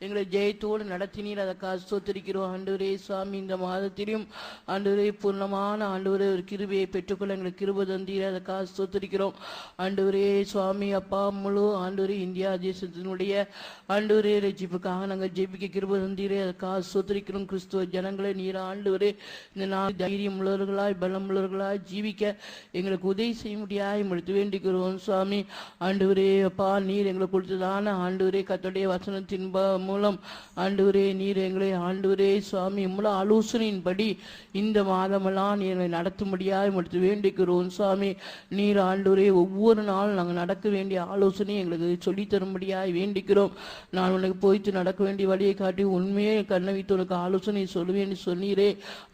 எங்களை ஜெயத்தோடு நடத்தினீர். அதற்காக ஸ்தோத்திரிக்கிறோம். ஆண்டவரே சுவாமி, இந்த மாதத்திலும் ஆண்டவரே பூர்ணமான ஆண்டவரே ஒரு கிருபையை பெற்றுக்கொள்ள எங்களுக்கு கிருபை தந்தீர். அதற்காக ஸ்தோத்திரிக்கிறோம். ஆண்டவரே சுவாமி அப்பா, முழு ஆண்டவரே இந்தியா தேசத்தினுடைய ஆண்டவரே ரட்சிப்புக்காக நாங்கள் ஜெபிக்க கிருபை தந்தீரே. அதற்காக ஸ்தோத்திரிக்கிறோம். கிறிஸ்துவ ஜனங்களை நீர் ஆண்டவரே இந்த நாள் தைரியம் உள்ளவர்களாய் பலம் உள்ளவர்களாய் ஜீவிக்க எங்களுக்கு உதவி செய்ய முடியாய் முடித்து வேண்டிக்கிறோம் சுவாமி. ஆண்டவரே அப்பா, நீர் எங்களுக்கு கொடுத்ததான ஆண்டவரே கர்த்தருடைய வசனத்தின் மூலம் ஆண்டவரே நீர் எங்களை ஆண்டவரே சுவாமி முழு ஆலோசனையின்படி இந்த மாதமெல்லாம் நீரை நடத்தும்படியாய் முடித்து வேண்டிக்கிறோம் சுவாமி. நீர் ஆண்டவரே ஒவ்வொரு நாள் நாங்கள் நடக்க வேண்டிய ஆலோசனை எங்களுக்கு சொல்லி தரும்படியாய் வேண்டிக்கிறோம். நான் உனக்கு போய்த்து நடக்க வேண்டிய வழியை காட்டி உண்மையே கண்ணை வைத்து உனக்கு ஆலோசனை சொல்லுவேன் சொன்னீரே.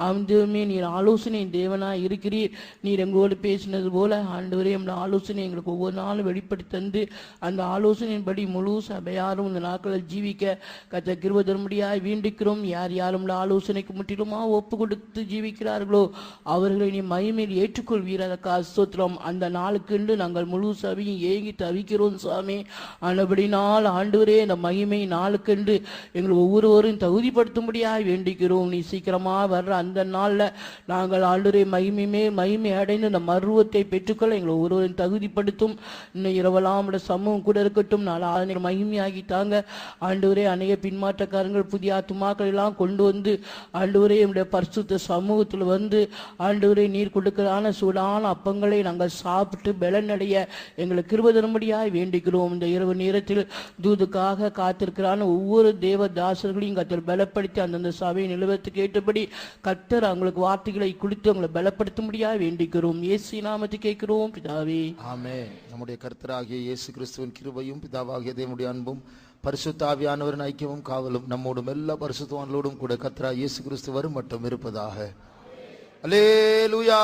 அவந்துமே நீர் ஆலோசனை தேவனாய் இருக்கிறீர். நீர் எங்களோடு பேசினது போல ஆண்டவரே நம்மளோட ஆலோசனை எங்களுக்கு ஒவ்வொரு நாளும் வெளிப்படுத்தி தந்து அந்த ஆலோசனையின்படி முழு சபையாரும் இந்த நாட்களில் ஜீவிக்க கத்த கிருபை தரும்படியாய் வேண்டிக்கிறோம். யார் யாரும் ஆலோசனைக்கு முற்றிலுமா ஒப்பு கொடுத்து ஜீவிக்கிறார்களோ அவர்களை நீ மகிமையில் ஏற்றுக்கொள்வீர். அதற்காக ஸ்தோத்திரம். அந்த நாளுக்கென்று நாங்கள் முழு சபையும் ஏங்கி தவிக்கிறோம் சுவாமி. ஆனபடினால் ஆண்டவரே இந்த மகிமை நாளுக்கென்று எங்கள் ஒவ்வொருவரும் தகுதிப்படுத்தும்படியாய் வேண்டிக்கிறோம். நீ சீக்கிரமா வர்ற அந்த நாள்ல நாங்கள் ஆண்டவரே மகிமை அடைந்து இந்த மருவத்தை பெற்றுக்கொள்ள எங்களை ஒவ்வொருவரும் தகுதிப்படுத்தும். இன்னும் இரவெல்லாம் சமூகம் கூட இருக்கட்டும். நாளை மகிமையாகிட்டாங்க ஆண்டவரே. அநேக பின்மாற்றக்காரங்கள் புதிய ஆத்துமாக்கள் எல்லாம் கொண்டு வந்து ஆண்டவரே நம்முடைய பரிசுத்த சமூகத்தில் வந்து ஆண்டவரே நீர் கொடுக்கிறான சூடான அப்பங்களை நாங்கள் சாப்பிட்டு பலனடைய எங்களுக்கு கிருபை தரும்படியாய் வேண்டிக்கிறோம். இந்த இரவு நேரத்தில் தூதுக்காக காத்திருக்கிறான ஒவ்வொரு தேவ தாசர்களையும் கர்த்தர் பலப்படுத்தி அந்தந்த சபையை நிலவரத்துக்கு ஏற்றபடி கர்த்தர் அவங்களுக்கு வார்த்தைகளை கொடுத்து அவங்களை பலப்படுத்தும்படியாய் வேண்டிக்கிறோம். இயேசு நாமத்தை கேட்கிறோம் பிதாவே, ஆமென். நம்முடைய கர்த்தராகிய இயேசு கிறிஸ்துவின் கிருபையும் பிதாவாகிய தேவனுடைய அன்பும் பரிசுத்த ஆவியானவரின் ஐக்கியமும் காவலும் நம்மோடும் எல்லா பரிசுத்தவான்களோடும் கூட கர்த்தராகிய இயேசு கிறிஸ்து வரும் மட்டும் இருப்பதாக. அல்லேலூயா.